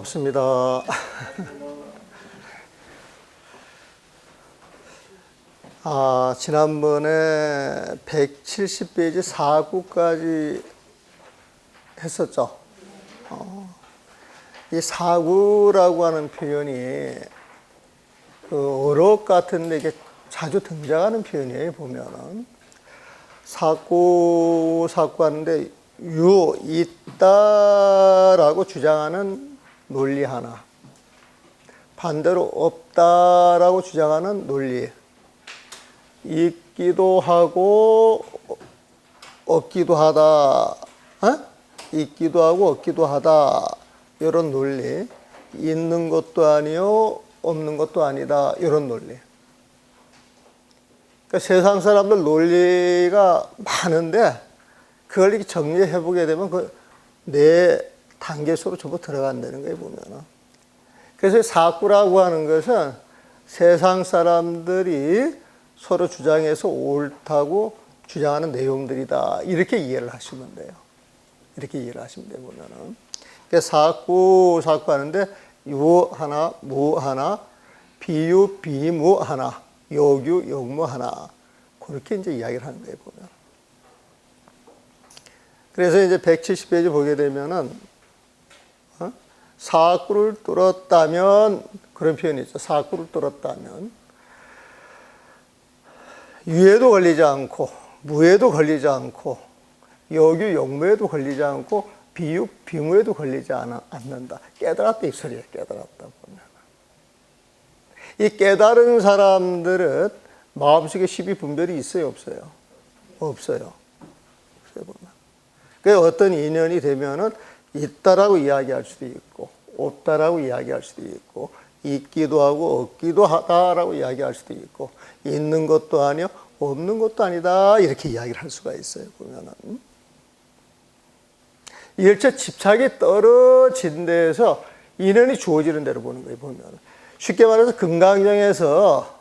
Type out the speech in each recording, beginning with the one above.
반갑습니다. 지난번에 170페이지 4구까지 했었죠. 이 4구라고 하는 표현이 그 어록 같은 데 이게 자주 등장하는 표현이에요, 보면은. 사구 하는데 있다라고 주장하는 논리 하나, 반대로 없다라고 주장하는 논리, 있기도 하고 없기도 하다, 있기도 하고 없기도 하다, 이런 논리, 있는 것도 아니요 없는 것도 아니다, 이런 논리. 그러니까 세상 사람들 논리가 많은데 그걸 이렇게 정리해 보게 되면 그 네 단계 속으로 전부 들어간다는 거예요, 보면은. 그래서 사구라고 하는 것은 세상 사람들이 서로 주장해서 옳다고 주장하는 내용들이다, 이렇게 이해를 하시면 돼요. 이렇게 이해를 하시면 돼요, 보면은. 그래서 사구 하는데 유 하나, 무 하나, 비유, 비무 하나, 요규, 용무 하나, 그렇게 이제 이야기를 하는 거예요, 보면. 그래서 이제 170페이지 보게 되면은, 사구를 뚫었다면, 그런 표현이 있죠. 사구를 뚫었다면, 유에도 걸리지 않고, 무에도 걸리지 않고, 요규, 용무에도 걸리지 않고, 비유, 비무에도 걸리지 않는다. 깨달았다, 이 소리예요, 깨달았다, 보면. 이 깨달은 사람들은 마음속에 십이분별이 있어요, 없어요? 없어요. 그 어떤 인연이 되면은 있다라고 이야기할 수도 있고, 없다라고 이야기할 수도 있고, 있기도 하고 없기도 하다라고 이야기할 수도 있고, 있는 것도 아니요 없는 것도 아니다, 이렇게 이야기를 할 수가 있어요, 보면은. 일체 집착이 떨어진 데에서 인연이 주어지는 대로 보는 거예요, 보면은. 쉽게 말해서 금강경에서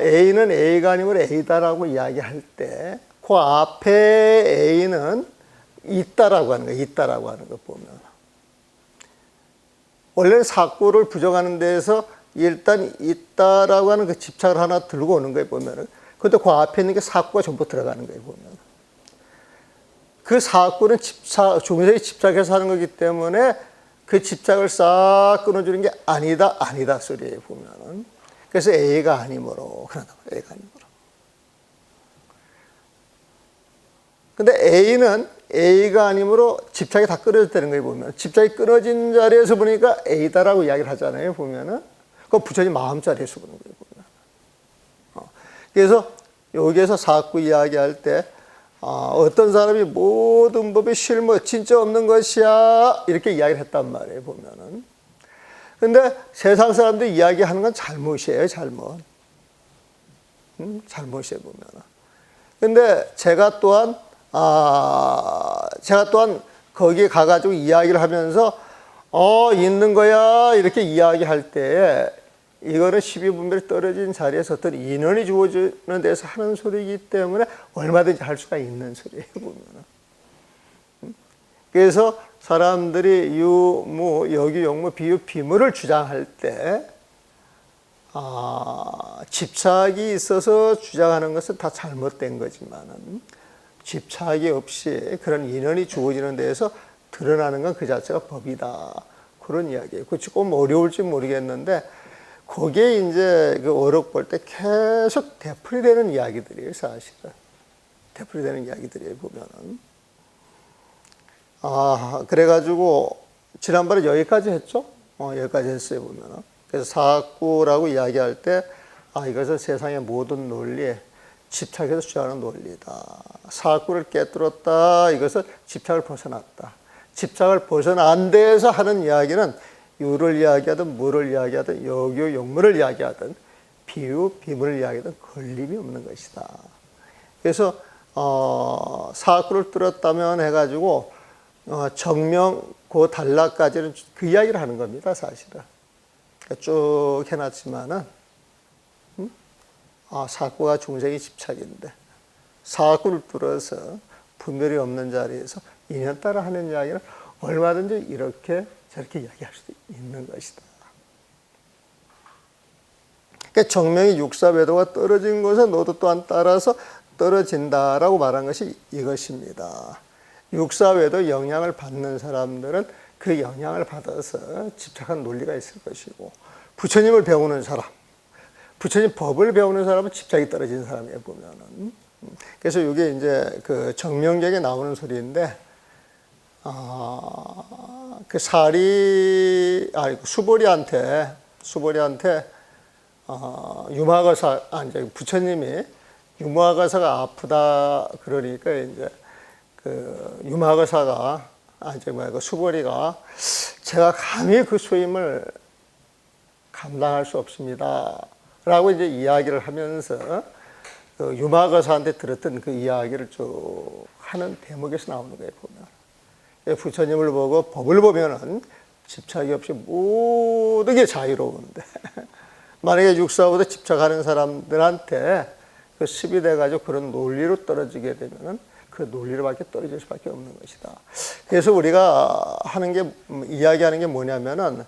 A는 A가 아니면 A다라고 이야기할 때 그 앞에 A는 있다라고 하는 거예요. 있다라고 하는 거 보면. 원래는 사구를 부정하는 데에서 일단 있다라고 하는 그 집착을 하나 들고 오는 거예요, 보면은. 근데 그 앞에 있는 게 사구가 전부 들어가는 거예요, 보면. 그 사구는 중생이 집착해서 하는 거기 때문에 그 집착을 싹 끊어주는 게 아니다 소리예요, 보면은. 그래서 A가 아니므로, 그런다, A가 아니므로. 근데 A는 A가 아니므로 집착이 다 끊어졌다는 거예요, 보면. 집착이 끊어진 자리에서 보니까 A다라고 이야기를 하잖아요, 보면은. 그건 부처님 마음자리에서 보는 거예요, 보면. 그래서 여기에서 사구 이야기할 때, 어떤 사람이 모든 법이 실무, 진짜 없는 것이야, 이렇게 이야기를 했단 말이에요, 보면은. 근데 세상 사람들이 이야기하는 건 잘못이에요, 잘못. 잘못이에요, 보면은. 근데 제가 또한 거기에 가가지고 이야기를 하면서, 있는 거야, 이렇게 이야기할 때, 이거는 십이분별이 떨어진 자리에서 어떤 인연이 주어지는 데서 하는 소리이기 때문에 얼마든지 할 수가 있는 소리예요, 보면은. 그래서 사람들이 유, 무, 여기, 용무, 비유, 비무를 주장할 때, 집착이 있어서 주장하는 것은 다 잘못된 거지만은, 집착이 없이 그런 인연이 주어지는 데에서 드러나는 건 그 자체가 법이다, 그런 이야기예요. 그거 조금 어려울지 모르겠는데, 거기에 이제 그 어록 볼 때 계속 되풀이되는 이야기들이에요, 사실은. 되풀이되는 이야기들이에요, 보면은. 그래가지고, 지난번에 여기까지 했죠? 여기까지 했어요, 보면은. 그래서 사구라고 이야기할 때, 이것은 세상의 모든 논리에 집착해서 주장하는 논리다. 사구를 깨뜨렸다. 이것은 집착을 벗어났다. 집착을 벗어난 데에서 하는 이야기는 유를 이야기하든 무를 이야기하든 여규, 용무를 이야기하든 비유, 비무를 이야기하든 걸림이 없는 것이다. 그래서 사구를 뚫었다면 해가지고 정명, 그 단락까지는 그 이야기를 하는 겁니다, 사실은. 쭉 해놨지만은 사구가 중생의 집착인데 사구를 뚫어서 분별이 없는 자리에서 인연 따라 하는 이야기는 얼마든지 이렇게 저렇게 이야기할 수도 있는 것이다. 그러니까 정명이 육사외도가 떨어진 것에 너도 또한 따라서 떨어진다라고 말한 것이 이것입니다. 육사외도 영향을 받는 사람들은 그 영향을 받아서 집착한 논리가 있을 것이고, 부처님을 배우는 사람, 부처님 법을 배우는 사람은 집착이 떨어진 사람이에요, 보면은. 그래서 이게 이제 그 정명경에 나오는 소리인데, 수보리한테 이제 부처님이 유마가사가 아프다 그러니까 이제 그 유마가사가 수보리가 제가 감히 그 수임을 감당할 수 없습니다라고 이제 이야기를 하면서 그 유마가사한테 들었던 그 이야기를 쭉 하는 대목에서 나오는 거예요, 보면. 부처님을 보고 법을 보면은 집착이 없이 모든 게 자유로운데 만약에 육사보다 집착하는 사람들한테 그 습이 돼가지고 그런 논리로 떨어지게 되면은 그 논리로밖에 떨어질 수밖에 없는 것이다. 그래서 우리가 이야기하는 게 뭐냐면은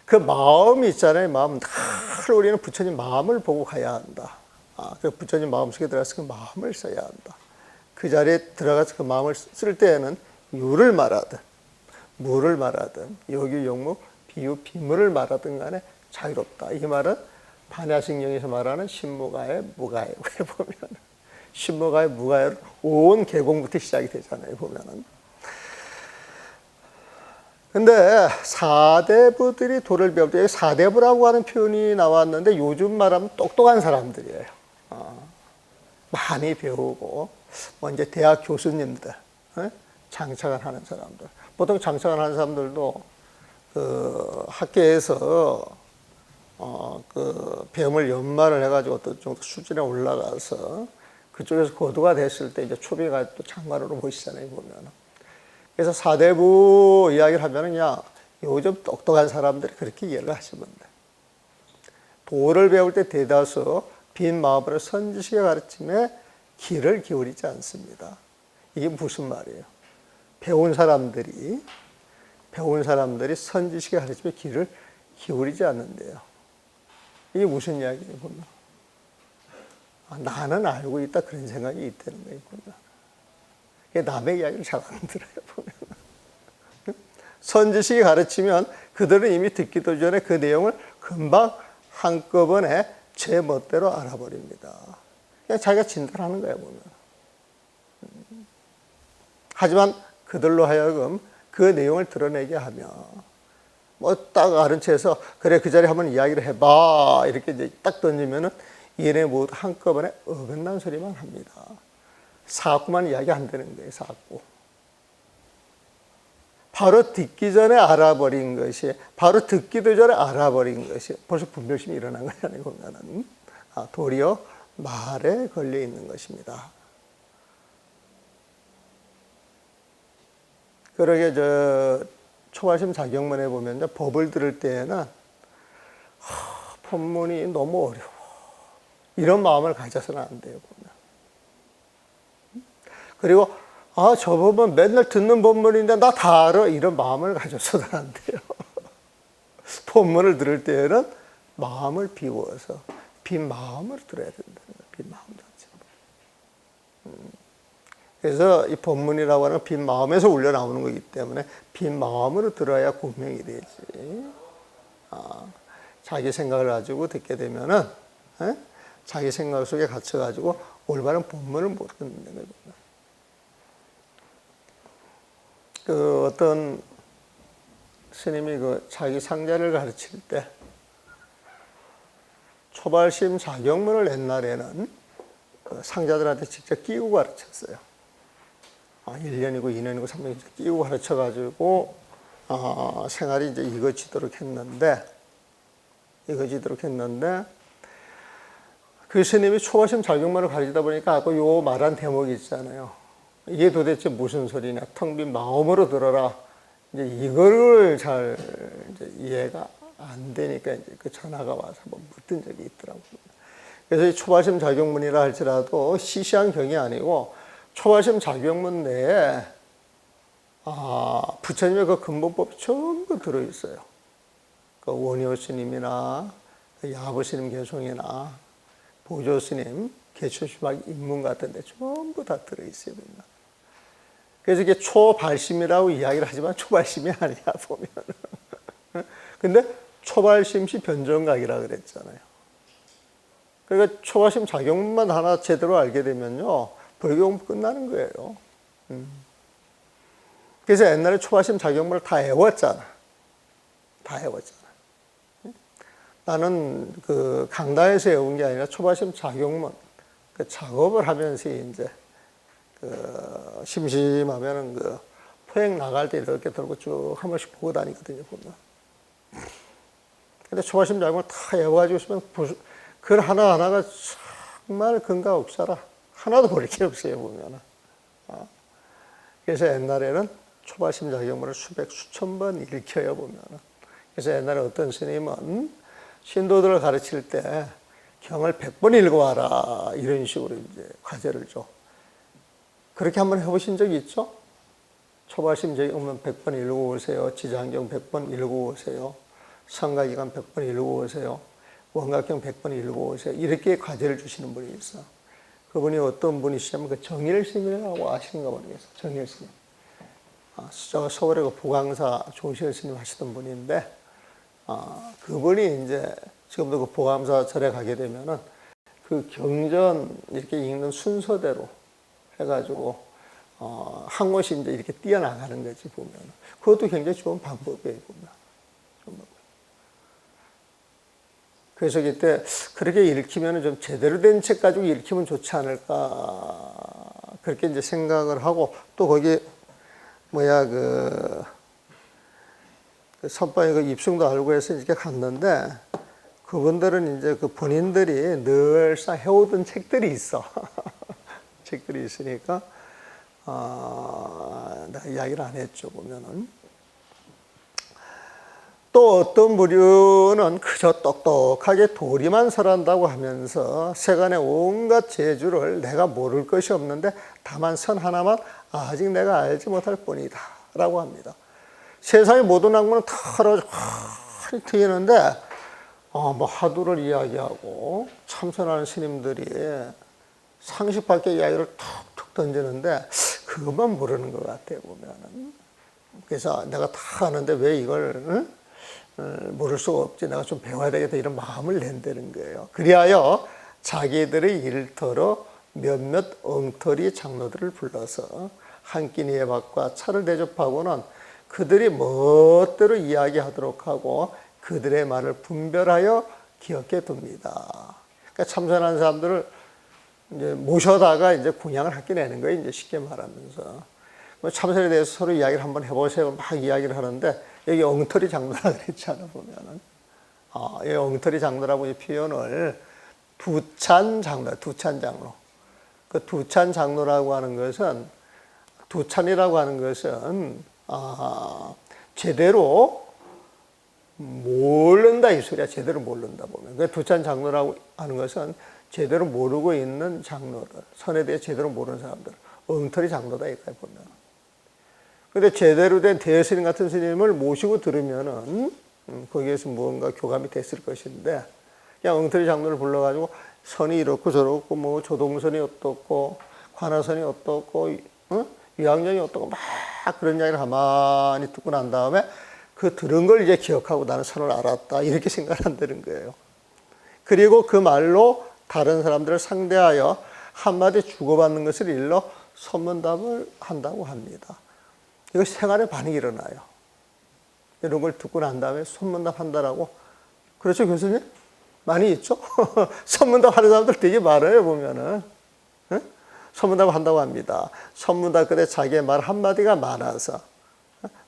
그 마음이 있잖아요. 마음. 늘 우리는 부처님 마음을 보고 가야 한다. 그 부처님 마음속에 들어가서 그 마음을 써야 한다. 그 자리에 들어가서 그 마음을 쓸 때에는 유를 말하든 무를 말하든 요규 용무 비유 비무를 말하든 간에 자유롭다. 이 말은 반야식령에서 말하는 신무가의 무가에 보면 신무가의 무가에 온 계공부터 시작이 되잖아요, 보면은. 근데 사대부들이 도를 배울 때 사대부라고 하는 표현이 나왔는데 요즘 말하면 똑똑한 사람들이에요. 많이 배우고 이제 대학 교수님들, 장착을 하는 사람들. 보통 장착을 하는 사람들도 그 학교에서 그 배움을 연마를 해가지고 어떤 정도 수준에 올라가서 그쪽에서 고도가 됐을 때 이제 초비가 또 장관으로 모시잖아요, 보면. 그래서 사대부 이야기를 하면은 그냥 요즘 똑똑한 사람들이 그렇게 이해를 하시면 돼. 도를 배울 때 대다수 빈 마음으로 선지식의 가르침에 귀를 기울이지 않습니다. 이게 무슨 말이에요? 배운 사람들이 선지식의 가르침에 귀를 기울이지 않는데요. 이게 무슨 이야기예요, 보면? 나는 알고 있다, 그런 생각이 있다는 거예요, 보면. 남의 이야기를 잘 안 들어요, 보면. 선지식이 가르치면 그들은 이미 듣기도 전에 그 내용을 금방 한꺼번에 제 멋대로 알아버립니다. 그냥 자기가 진단하는 거예요, 보면. 하지만 그들로 하여금 그 내용을 드러내게 하며 딱 아는 채에서 그래 그 자리에 한번 이야기를 해봐 이렇게 이제 딱 던지면은 얘네 모두 한꺼번에 어긋난 소리만 합니다. 사구만 이야기 안 되는 거예요, 사구. 바로 듣기 전에 알아버린 것이, 바로 듣기도 전에 알아버린 것이 벌써 분별심이 일어난 거잖아요, 보면은. 도리어 말에 걸려 있는 것입니다. 그러게 초발심 자격문에 보면 법을 들을 때에는 법문이 너무 어려워. 이런 마음을 가져서는 안 돼요, 보면. 그리고 저 법은 맨날 듣는 법문인데 나 다 알아. 이런 마음을 가져서는 안 돼요. 법문을 들을 때에는 마음을 비워서 빈 마음을 들어야 된다는 거예요. 빈 마음 자체로. 그래서 이 법문이라고 하는 빈 마음에서 울려 나오는 거기 때문에 빈 마음으로 들어야 공명이 되지. 자기 생각을 가지고 듣게 되면은 자기 생각 속에 갇혀가지고 올바른 법문을 못 듣는 거예요. 그 어떤 스님이 그 자기 상자를 가르칠 때 초발심 자격문을 옛날에는 그 상자들한테 직접 끼고 가르쳤어요. 1년이고 2년이고 3년이고 끼고 가르쳐가지고 생활이 이제 이거지도록 했는데 그 스님이 초발심 자격문을 가르치다 보니까 아까 요 말한 대목이 있잖아요. 이게 도대체 무슨 소리냐? 텅 빈 마음으로 들어라. 이제 이거를 잘 이제 이해가 안 되니까 이제 그 전화가 와서 한번 묻던 적이 있더라고요. 그래서 이 초발심 자격문이라 할지라도 시시한 경이 아니고 초발심 자격문 내에 부처님의 그 근본법이 전부 들어있어요. 그 원효 스님이나 야부 스님 개송이나 보조 스님 개춘수막 입문 같은데 전부 다 들어있어요. 그래서 이게 초발심이라고 이야기를 하지만 초발심이 아니야 보면. 근데 초발심시 변정각이라 그랬잖아요. 그러니까 초발심 작용만 하나 제대로 알게 되면요 불교 끝나는 거예요. 그래서 옛날에 초발심 작용문을 다 외웠잖아. 다 외웠잖아. 나는 그 강당에서 외운 게 아니라 초발심 작용문 그 작업을 하면서 이제 그 심심하면은 그 포획 나갈 때 이렇게 들고 쭉 한 번씩 보고 다니거든요 보면. 근데 초발심 작용을 다 외워가지고 있으면 글 하나하나가 정말 근가 없어라. 하나도 버릴 게 없어요 보면은. 그래서 옛날에는 초발심 작용문을 수백 수천 번 읽혀요 보면은. 그래서 옛날에 어떤 스님은 신도들을 가르칠 때 경을 100번 읽어와라 이런 식으로 이제 과제를 줘. 그렇게 한번 해보신 적이 있죠? 초발심 작용문 100번 읽어오세요. 지장경 100번 읽어오세요. 성가기관 100번 읽어오세요. 원각경 100번 읽어오세요. 이렇게 과제를 주시는 분이 있어. 그분이 어떤 분이시냐면 그 정일 스님이라고 아시는가 모르겠어요. 정일 스님. 서울에 그 보강사 조실 스님 하시던 분인데, 그분이 이제 지금도 그 보감사 절에 가게 되면은 그 경전 이렇게 읽는 순서대로 해가지고 한 곳이 이제 이렇게 뛰어나가는 거지 보면. 그것도 굉장히 좋은 방법이에요 보면. 그래서 그때 그렇게 읽히면 좀 제대로 된 책 가지고 읽히면 좋지 않을까 그렇게 이제 생각을 하고 또 거기 그 선방에 그 입승도 알고 해서 이렇게 갔는데 그분들은 이제 그 본인들이 늘상 해오던 책들이 있어. 책들이 있으니까 내가 이야기를 안 했죠 보면은. 또 어떤 부류는 그저 똑똑하게 도리만 설한다고 하면서 세간의 온갖 재주를 내가 모를 것이 없는데 다만 선 하나만 아직 내가 알지 못할 뿐이다 라고 합니다. 세상의 모든 학문은 다 활이 트이는데 뭐 화두를 이야기하고 참선하는 스님들이 상식 밖의 이야기를 툭툭 던지는데 그것만 모르는 것 같아요 보면은. 그래서 내가 다 아는데 왜 이걸 모를 수가 없지, 내가 좀 배워야 되겠다 이런 마음을 낸다는 거예요. 그리하여 자기들의 일터로 몇몇 엉터리 장로들을 불러서 한 끼니의 밥과 차를 대접하고는 그들이 멋대로 이야기하도록 하고 그들의 말을 분별하여 기억해 둡니다. 그러니까 참선하는 사람들을 이제 모셔다가 이제 공양을 학교 내는 거예요. 이제 쉽게 말하면서. 참선에 대해서 서로 이야기를 한번 해보세요. 막 이야기를 하는데 여기 엉터리 장로라 그랬잖아 보면은. 이 엉터리 장로라고 이 표현을 두찬 장로, 두찬 장로. 그 두찬 장로라고 하는 것은 두찬이라고 하는 것은 제대로 모른다 이 소리야. 제대로 모른다 보면. 그 두찬 장로라고 하는 것은 제대로 모르고 있는 장로들, 선에 대해 제대로 모르는 사람들, 엉터리 장로다 이거야 보면. 근데 제대로 된 대스님 같은 스님을 모시고 들으면은 거기에서 무언가 교감이 됐을 것인데 그냥 엉터리 장로를 불러가지고 선이 이렇고 저렇고 뭐 조동선이 어떻고 관화선이 어떻고 위양전이 어떻고 막 그런 이야기를 가만히 듣고 난 다음에 그 들은 걸 이제 기억하고 나는 선을 알았다 이렇게 생각한다는 거예요. 그리고 그 말로 다른 사람들을 상대하여 한마디 주고받는 것을 일러 선문답을 한다고 합니다. 이거 생활에 반응이 일어나요. 이런 걸 듣고 난 다음에 선문답 한다라고. 그렇죠, 교수님? 많이 있죠? 선문답 하는 사람들 되게 많아요, 보면은. 선문답 한다고 합니다. 선문답 끝에 자기의 말 한마디가 많아서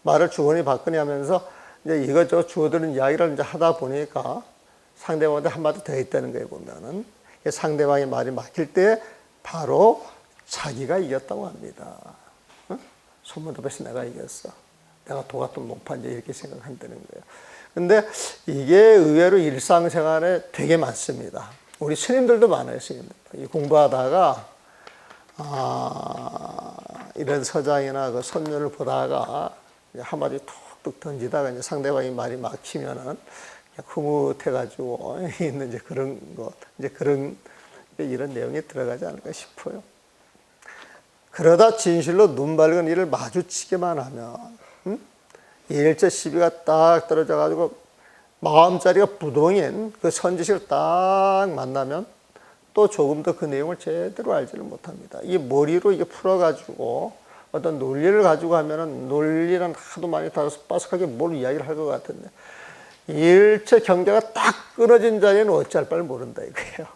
말을 주거니 받거니 하면서 이제 이것저것 주어드는 이야기를 이제 하다 보니까 상대방한테 한마디 더 있다는 거예요, 보면은. 상대방의 말이 막힐 때 바로 자기가 이겼다고 합니다. 선문답에서 내가 이겼어. 내가 도갔던 목판 이렇게 생각한다는 거예요. 근데 이게 의외로 일상생활에 되게 많습니다. 우리 스님들도 많아요, 스님들. 공부하다가 이런 서장이나 그 선녀를 보다가 한 마디 툭툭 던지다가 이제 상대방이 말이 막히면은 흐뭇해가지고 있는 이제 그런 것, 이제 그런 이런 내용이 들어가지 않을까 싶어요. 그러다 진실로 눈 밝은 이를 마주치기만 하면, 일제 시비가 딱 떨어져가지고 마음자리가 부동인 그 선지식을 딱 만나면 또 조금 더 그 내용을 제대로 알지를 못합니다. 이 머리로 이게 풀어가지고 어떤 논리를 가지고 하면은 논리는 하도 많이 다뤄서 빠삭하게 뭘 이야기를 할 것 같은데 일체 경계가 딱 끊어진 자리에는 어찌할 바를 모른다 이거예요.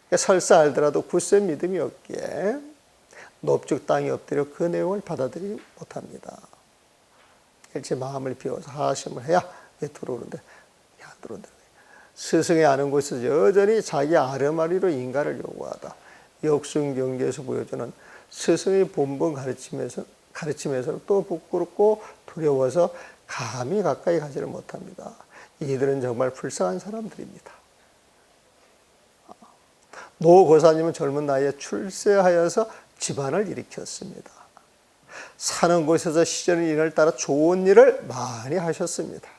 그러니까 설사 알더라도 굳센 믿음이 없기에 높죽 땅에 엎드려 그 내용을 받아들이지 못합니다. 일체 마음을 비워서 하심을 해야 들어오는데 안 들어온다. 스승이 아는 곳에서 여전히 자기 아르마리로 인가를 요구하다. 역순경계에서 보여주는 스승의 본분 가르침에서는 또 부끄럽고 두려워서 감히 가까이 가지를 못합니다. 이들은 정말 불쌍한 사람들입니다. 노 고사님은 젊은 나이에 출세하여서 집안을 일으켰습니다. 사는 곳에서 시절의 인을 따라 좋은 일을 많이 하셨습니다.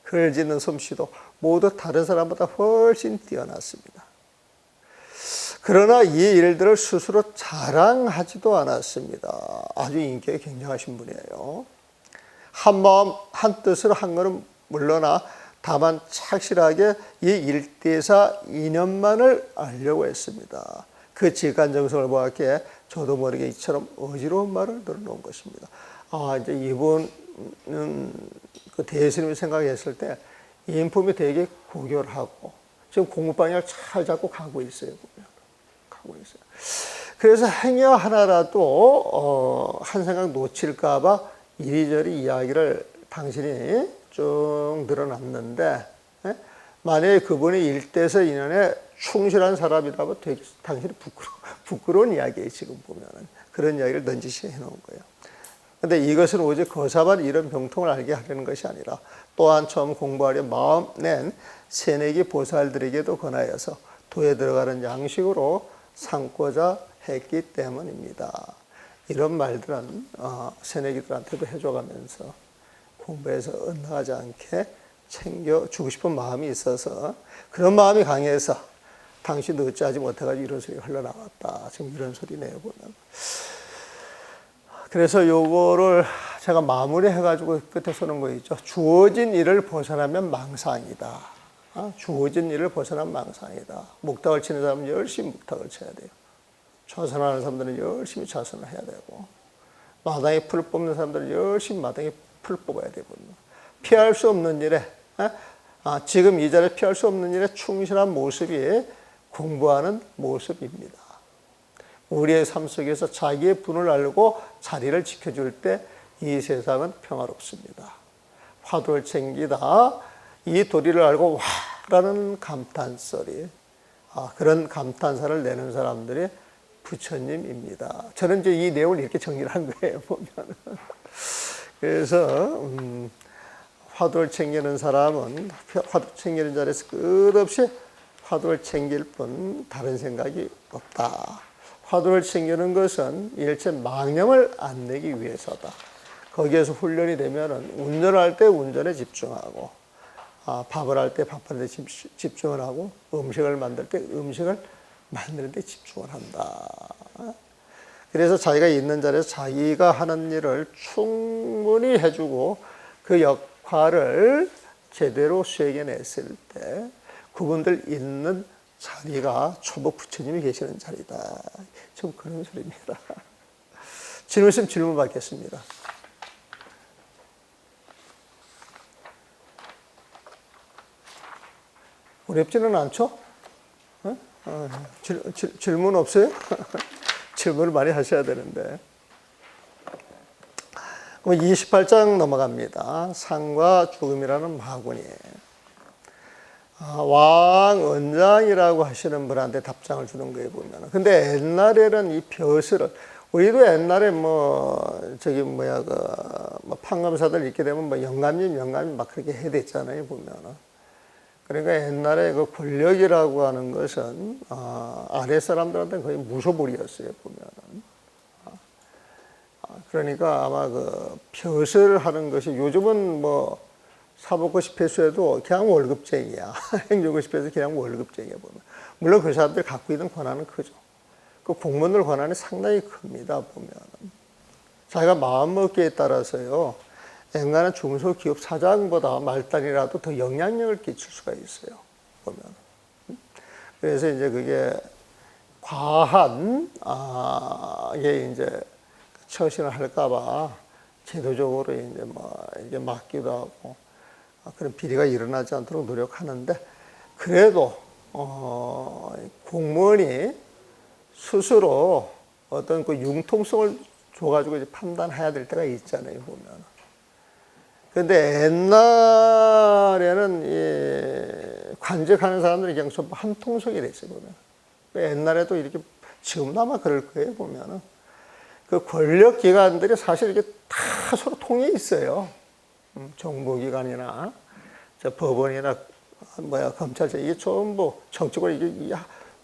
글 짓는 솜씨도 모두 다른 사람보다 훨씬 뛰어났습니다. 그러나 이 일들을 스스로 자랑하지도 않았습니다. 아주 인격이 굉장하신 분이에요. 한 마음 한 뜻으로 한 것은 물러나 다만 착실하게 이 일대사 이념만을 알려고 했습니다. 그 직관정성을 보았기에 저도 모르게 이처럼 어지러운 말을 늘어놓은 것입니다. 이제 이분은 그 대스님을 생각했을 때 인품이 되게 고결하고 지금 공부방향을 잘 잡고 가고 있어요. 가고 있어요. 그래서 행여 하나라도 한 생각 놓칠까봐 이리저리 이야기를 당신이 쭉 늘어놨는데 만약에 그분이 일대에서 인연에 충실한 사람이라면 되게 당신이 부끄러운 이야기예요. 지금 보면은 그런 이야기를 넌지시 해놓은 거예요. 근데 이것은 오직 거사만 이런 병통을 알게 하려는 것이 아니라 또한 처음 공부하려 마음 낸 새내기 보살들에게도 권하여서 도에 들어가는 양식으로 삼고자 했기 때문입니다. 이런 말들은 새내기들한테도 해줘가면서 공부해서 엇나가지 않게 챙겨주고 싶은 마음이 있어서 그런 마음이 강해서 당신도 어찌하지 못해가지고 이런 소리가 흘러나왔다. 지금 이런 소리네요, 보면. 그래서 요거를 제가 마무리해가지고 끝에 쓰는 거 있죠. 주어진 일을 벗어나면 망상이다. 주어진 일을 벗어나면 망상이다. 묵탁을 치는 사람은 열심히 묵탁을 쳐야 돼요. 좌선하는 사람들은 열심히 좌선을 해야 되고, 마당에 풀 뽑는 사람들은 열심히 마당에 풀 뽑아야 되고, 피할 수 없는 일에, 지금 이 자리에 피할 수 없는 일에 충실한 모습이 공부하는 모습입니다. 우리의 삶 속에서 자기의 분을 알고 자리를 지켜줄 때 이 세상은 평화롭습니다. 화두를 챙기다 이 도리를 알고 와라는 감탄소리, 그런 감탄사를 내는 사람들이 부처님입니다. 저는 이제 이 내용을 이렇게 정리를 한 거예요, 보면. 그래서 화두를 챙기는 사람은 화두 챙기는 자리에서 끝없이 화두를 챙길 뿐 다른 생각이 없다. 화두를 챙기는 것은 일체 망념을 안 내기 위해서다. 거기에서 훈련이 되면은 운전을 할 때 운전에 집중하고, 밥을 할 때 밥하는 데 집중을 하고, 음식을 만들 때 음식을 만드는 데 집중을 한다. 그래서 자기가 있는 자리에서 자기가 하는 일을 충분히 해주고 그 역할을 제대로 수행해냈을 때 그분들 있는 자리가 초보 부처님이 계시는 자리다. 좀 그런 소리입니다. 질문 있으면 질문 받겠습니다. 어렵지는 않죠? 질문 없어요? 질문을 많이 하셔야 되는데. 그럼 28장 넘어갑니다. 상과 죽음이라는 마군이에요. 왕언장이라고 하시는 분한테 답장을 주는 거예요, 보면. 근데 옛날에는 이 벼슬을, 우리도 옛날에 판검사들 있게 되면 영감님 막 그렇게 해야 됐잖아요, 보면. 그러니까 옛날에 그 권력이라고 하는 것은, 아래 사람들한테 거의 무소불위였어요, 보면. 그러니까 아마 그 벼슬 하는 것이 요즘은 뭐 사법고시 패스해도 그냥 월급쟁이야. 행정고시 패스 그냥 월급쟁이야 보면. 물론 그 사람들 갖고 있는 권한은 크죠. 그 공무원들 권한이 상당히 큽니다 보면. 자기가 마음먹기에 따라서요. 엔간한 중소기업 사장보다 말단이라도 더 영향력을 끼칠 수가 있어요 보면. 그래서 이제 그게 과한 이게 이제 처신을 할까봐 제도적으로 이제 뭐 이게 막기도 하고 그런 비리가 일어나지 않도록 노력하는데 그래도 공무원이 스스로 어떤 그 융통성을 줘가지고 이제 판단해야 될 때가 있잖아요 보면. 그런데 옛날에는 이 관직하는 사람들이 그냥 좀 한통속이 됐어요 보면. 옛날에도 이렇게 지금도 아마 그럴 거예요 보면은. 그 권력기관들이 사실 이게 다 서로 통해 있어요. 정보기관이나 법원이나 검찰청 이게 전부 정치적으로 이게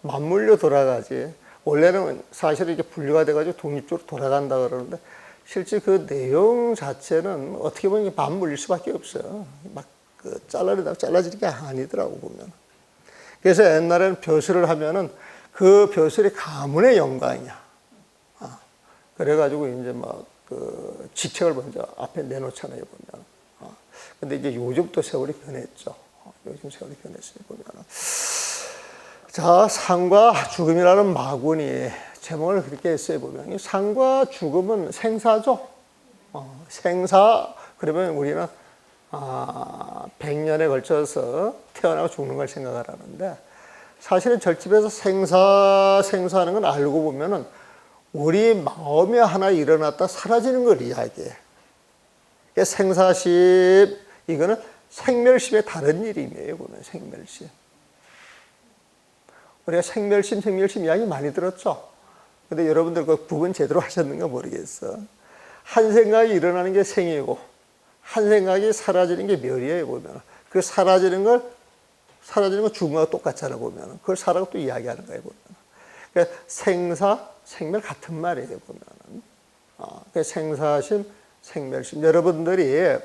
맞물려 돌아가지. 원래는 사실 이게 분류가 돼가지고 독립적으로 돌아간다 그러는데 실제 그 내용 자체는 어떻게 보면 맞물릴 수밖에 없어요. 막 그 잘라내다가 잘라지는 게 아니더라고 보면. 그래서 옛날에는 벼슬을 하면은 그 벼슬이 가문의 영광이야. 그래가지고 이제 막 그 직책을 먼저 앞에 내놓잖아요 보면. 근데 이제 요즘 또 세월이 변했죠. 요즘 세월이 변했어요 보면. 자, 삶과 죽음이라는 마군이 제목을 그렇게 했어요 보면. 삶과 죽음은 생사죠. 생사 그러면 우리는 100년에 걸쳐서 태어나고 죽는 걸 생각을 하는데 사실은 절집에서 생사하는 건 알고 보면은 우리 마음에 하나 일어났다 사라지는 걸 이야기해. 생사심, 이거는 생멸심의 다른 이름이에요, 보면 생멸심. 우리가 생멸심 이야기 많이 들었죠? 근데 여러분들 그 구분 제대로 하셨는가 모르겠어. 한 생각이 일어나는 게 생이고, 한 생각이 사라지는 게 멸이에요, 보면. 그 사라지는 건 죽은 거와 똑같잖아, 보면. 그걸 사라고 또 이야기하는 거예요, 보면. 그러니까 생사, 생멸 같은 말이에요 보면은. 그 생사심, 생멸심. 여러분들이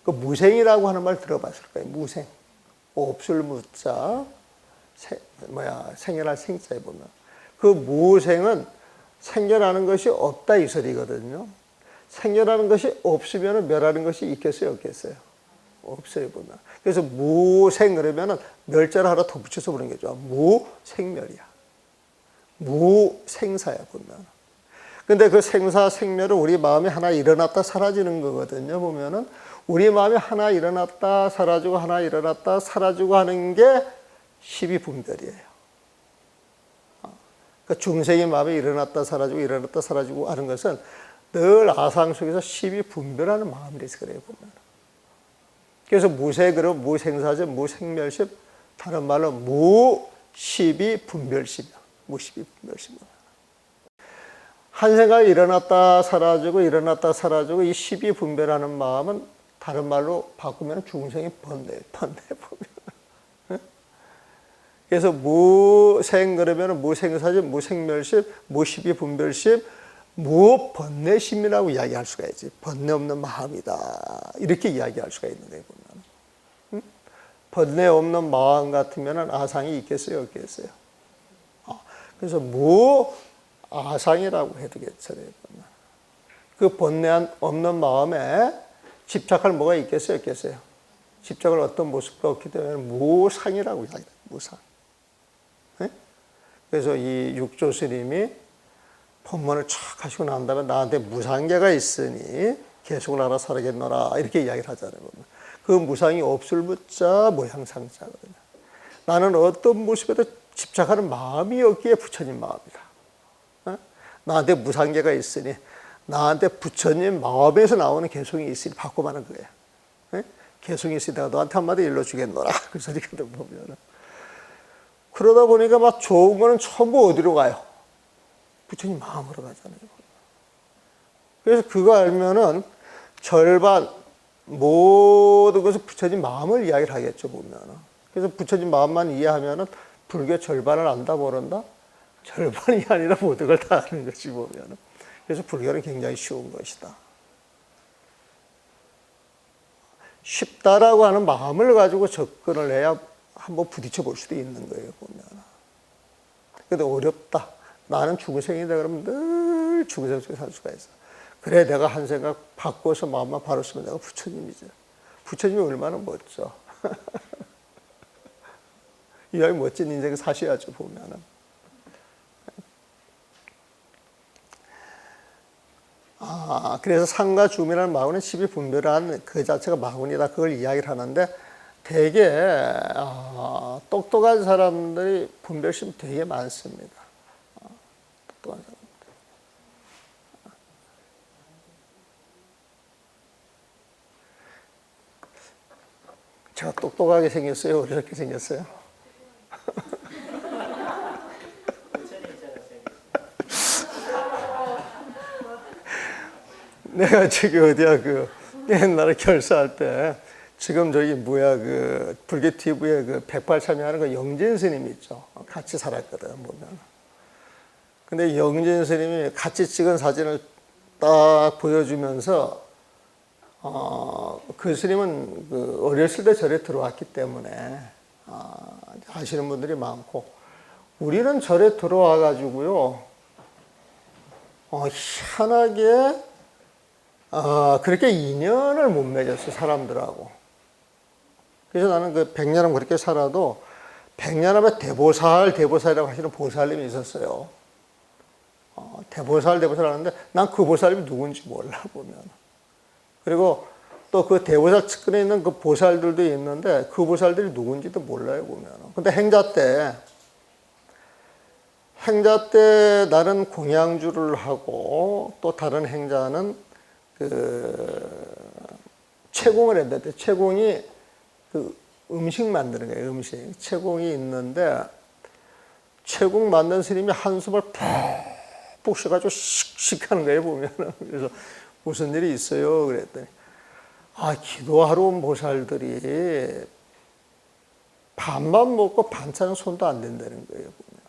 그 무생이라고 하는 말 들어봤을 거예요. 무생. 없을 무자, 생겨날 생자에 보면. 그 무생은 생겨나는 것이 없다 이 소리거든요. 생겨나는 것이 없으면 멸하는 것이 있겠어요, 없겠어요? 없어요 보면. 그래서 무생 그러면은 멸자를 하나 더 붙여서 보는 거죠. 무생멸이야. 무생사야 보면. 근데 그 생사 생멸은 우리 마음에 하나 일어났다 사라지는 거거든요. 보면은 우리 마음에 하나 일어났다 사라지고 하나 일어났다 사라지고 하는 게 십이분별이에요. 그러니까 중생의 마음에 일어났다 사라지고 하는 것은 늘 아상 속에서 십이분별하는 마음이라서 그래요 보면. 그래서 무생으로 무생사심, 무생멸심, 다른 말로 무십이분별심이야. 무십이분별심. 한 생각이 일어났다 사라지고 이 십이분별하는 마음은 다른 말로 바꾸면 중생이 번뇌 보면. 그래서 무생 그러면 무생사심, 무생멸심, 무십이분별심, 무번뇌심이라고 이야기할 수가 있지. 번뇌 없는 마음이다. 이렇게 이야기할 수가 있는 거예요 보면. 번뇌 없는 마음 같으면 아상이 있겠어요, 없겠어요? 그래서 무아상이라고 해도 괜찮아요. 그 번뇌 없는 마음에 집착할 뭐가 있겠어요, 없겠어요? 집착을 어떤 모습과 없기 때문에 무상이라고 이야기해요. 무상. 네? 그래서 이 육조 스님이 법문을 촥 하시고 난 다음에 나한테 무상계가 있으니 계속 나라 살아겠노라 이렇게 이야기를 하잖아요. 그 무상이 없을 무자 모양상자거든요. 나는 어떤 모습에도 집착하는 마음이 없기에 부처님 마음이다. 나한테 무상계가 있으니 나한테 부처님 마음에서 나오는 개성이 있으니 바꿔가는 거예요. 개성이 있으니 내가 너한테 한마디 일러주겠노라. 그 소리거든 보면. 그러다 보니까 막 좋은 거는 전부 어디로 가요? 부처님 마음으로 가잖아요. 그래서 그거 알면은 절반 모든 것을 부처님 마음을 이야기를 하겠죠 보면. 그래서 부처님 마음만 이해하면은 불교 절반을 안다 모른다? 절반이 아니라 모든 걸 다 아는 것이 보면. 그래서 불교는 굉장히 쉬운 것이다. 쉽다라고 하는 마음을 가지고 접근을 해야 한번 부딪혀 볼 수도 있는 거예요, 보면. 근데 어렵다. 나는 중생이다 그러면 늘 중생 속에 살 수가 있어. 그래, 내가 한 생각 바꿔서 마음만 바로 쓰면 내가 부처님이죠. 부처님이 얼마나 멋져. 이왕 멋진 인생 사셔야죠, 보면은. 그래서 상과 주미라는 마구는 십이 분별한 그 자체가 마구니다. 그걸 이야기를 하는데 되게 똑똑한 사람들이 분별심이 되게 많습니다. 똑똑한 사람들. 제가 똑똑하게 생겼어요? 어렵게 생겼어요? 내가 저기 어디야 옛날에 결사할 때 지금 저기 불교 TV에 108 참여하는 그 영진 스님 있죠. 같이 살았거든 보면. 근데 영진 스님이 같이 찍은 사진을 딱 보여주면서 그 스님은 어렸을 때 절에 들어왔기 때문에 아시는 분들이 많고 우리는 절에 들어와 가지고요 희한하게 그렇게 인연을 못 맺었어, 사람들하고. 그래서 나는 백년함 그렇게 살아도, 백년함에 대보살이라고 하시는 보살님이 있었어요. 대보살 하는데, 난 그 보살님이 누군지 몰라, 보면. 그리고 또 그 대보살 측근에 있는 그 보살들도 있는데, 그 보살들이 누군지도 몰라요, 보면. 근데 행자 때 나는 공양주를 하고, 또 다른 행자는 채공을 했는데, 채공이 음식 만드는 거예요, 음식. 채공이 있는데, 채공 만든 스님이 한숨을 푹푹 쉬어가지고 씩씩 하는 거예요, 보면은. 그래서 무슨 일이 있어요? 그랬더니, 기도하러 온 보살들이 밥만 먹고 반찬은 손도 안 댄다는 거예요, 보면.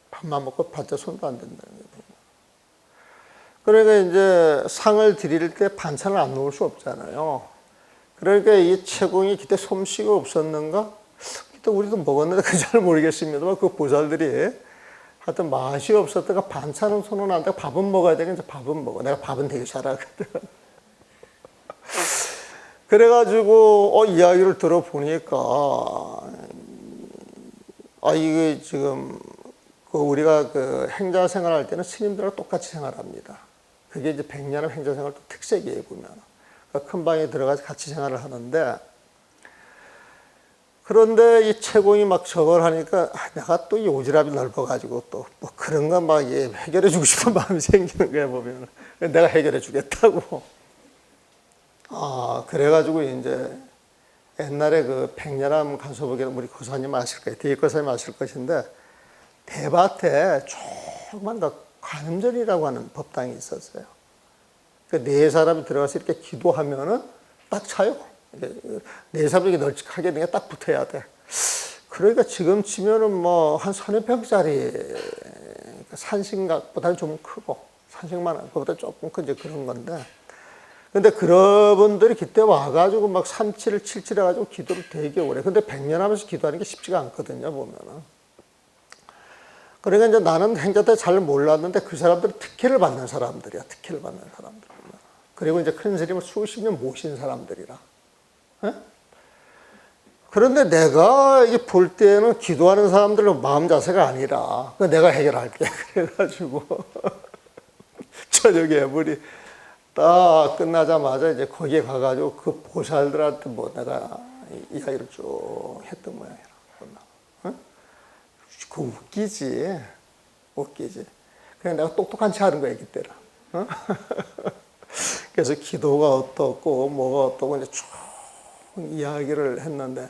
밥만 먹고 반찬 손도 안 댄다는 거예요. 그러니까 이제 상을 드릴 때 반찬을 안 놓을 수 없잖아요. 그러니까 이 채공이 그때 솜씨가 없었는가? 그때 우리도 먹었는데 잘 모르겠습니다만 그 보살들이 하여튼 맛이 없었다가 반찬은 손은 안 대고 밥은 먹어야 되니까 밥은 먹어. 내가 밥은 되게 잘하거든. 그래가지고 이야기를 들어보니까 이게 지금 우리가 행자 생활할 때는 스님들하고 똑같이 생활합니다. 그게 이제 백년함 행자 생활 또 특색이에요, 보면. 그러니까 큰 방에 들어가서 같이 생활을 하는데, 그런데 이 채공이 막 저걸 하니까 내가 또 요지랖이 넓어가지고 또 뭐 그런 거 막 해결해주고 싶은 마음이 생기는 거야, 보면. 내가 해결해주겠다고. 그래가지고 이제 옛날에 백년함 가서 보기에는 우리 고사님 아실 거예요. 대익고사님 아실 것인데, 대밭에 조그만 관음절이라고 하는 법당이 있었어요. 네 사람이 들어가서 이렇게 기도하면은 딱 차요. 네 사람이 널찍하게 딱 붙어야 돼. 그러니까 지금 치면은 뭐 한 서너 평짜리 산신각보다는 좀 크고, 산신만 그보다 조금 큰 그런 건데. 근데 그분들이 그때 와가지고 막 37을 77 해가지고 기도를 되게 오래. 근데 백년하면서 기도하는 게 쉽지가 않거든요, 보면은. 그러니까 이제 나는 행자 때 잘 몰랐는데 그 사람들은 특혜를 받는 사람들이야. 특혜를 받는 사람들. 그리고 이제 큰 스님을 수십 년 모신 사람들이라. 에? 그런데 내가 볼 때는 기도하는 사람들의 마음 자세가 아니라 내가 해결할게. 그래가지고 저녁에 우리 딱 끝나자마자 이제 거기에 가가지고 그 보살들한테 뭐 내가 이야기를 쭉 했던 모양이라. 그 웃기지. 그냥 내가 똑똑한 체 하는 거야, 그때라. 그래서 기도가 어떻고, 뭐가 어떻고, 이제 쭉 이야기를 했는데,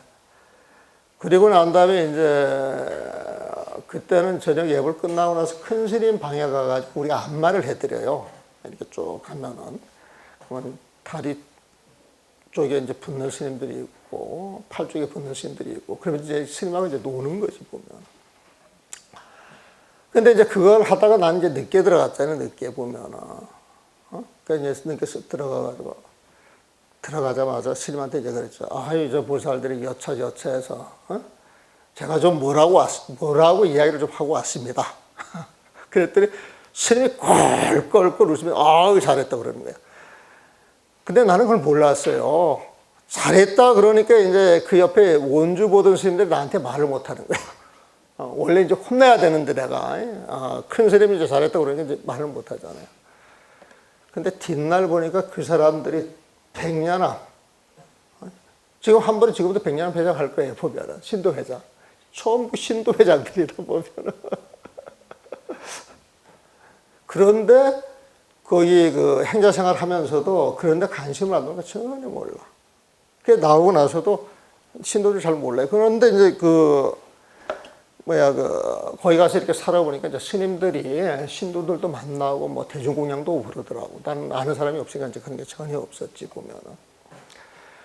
그리고 난 다음에 이제, 그때는 저녁 예불 끝나고 나서 큰 스님 방에 가가지고 우리가 안마를 해드려요. 이렇게 쭉 하면은. 그러면 다리 쪽에 이제 붙는 스님들이 있고, 팔 쪽에 붙는 스님들이 있고, 그러면 이제 스님하고 이제 노는 거지, 보면. 근데 이제 그걸 하다가 난 이제 늦게 들어갔잖아요. 늦게 보면은. 그러니까 이제 늦게 들어가가지고 들어가자마자 스님한테 이제 그랬죠. 아유, 저 보살들이 여차여차해서 제가 좀 뭐라고 이야기를 좀 하고 왔습니다. 그랬더니 스님이 꼴꼴꼴 웃으면 아유 잘했다 그러는 거예요. 근데 나는 그걸 몰랐어요. 잘했다 그러니까 이제 그 옆에 원주 보던 스님들이 나한테 말을 못하는 거예요. 원래 이제 혼내야 되는데 내가 큰 스님이 이제 잘했다 그러니까 이제 말을 못하잖아요. 근데 뒷날 보니까 그 사람들이 백년암, 지금 한 번에 지금부터 백년암 회장 할 거예요. 보면은 신도 회장, 전부 신도 회장들이다 보면은. 그런데 거기 그 행자 생활 하면서도 그런데 관심을 안 두니까 전혀 몰라. 그게 나오고 나서도 신도를 잘 몰라요. 그런데 이제 거기 가서 이렇게 살아보니까 이제 스님들이 신도들도 만나고 뭐 대중공양도 오고 그러더라고. 나는 아는 사람이 없으니까 이제 그런 게 전혀 없었지, 보면은.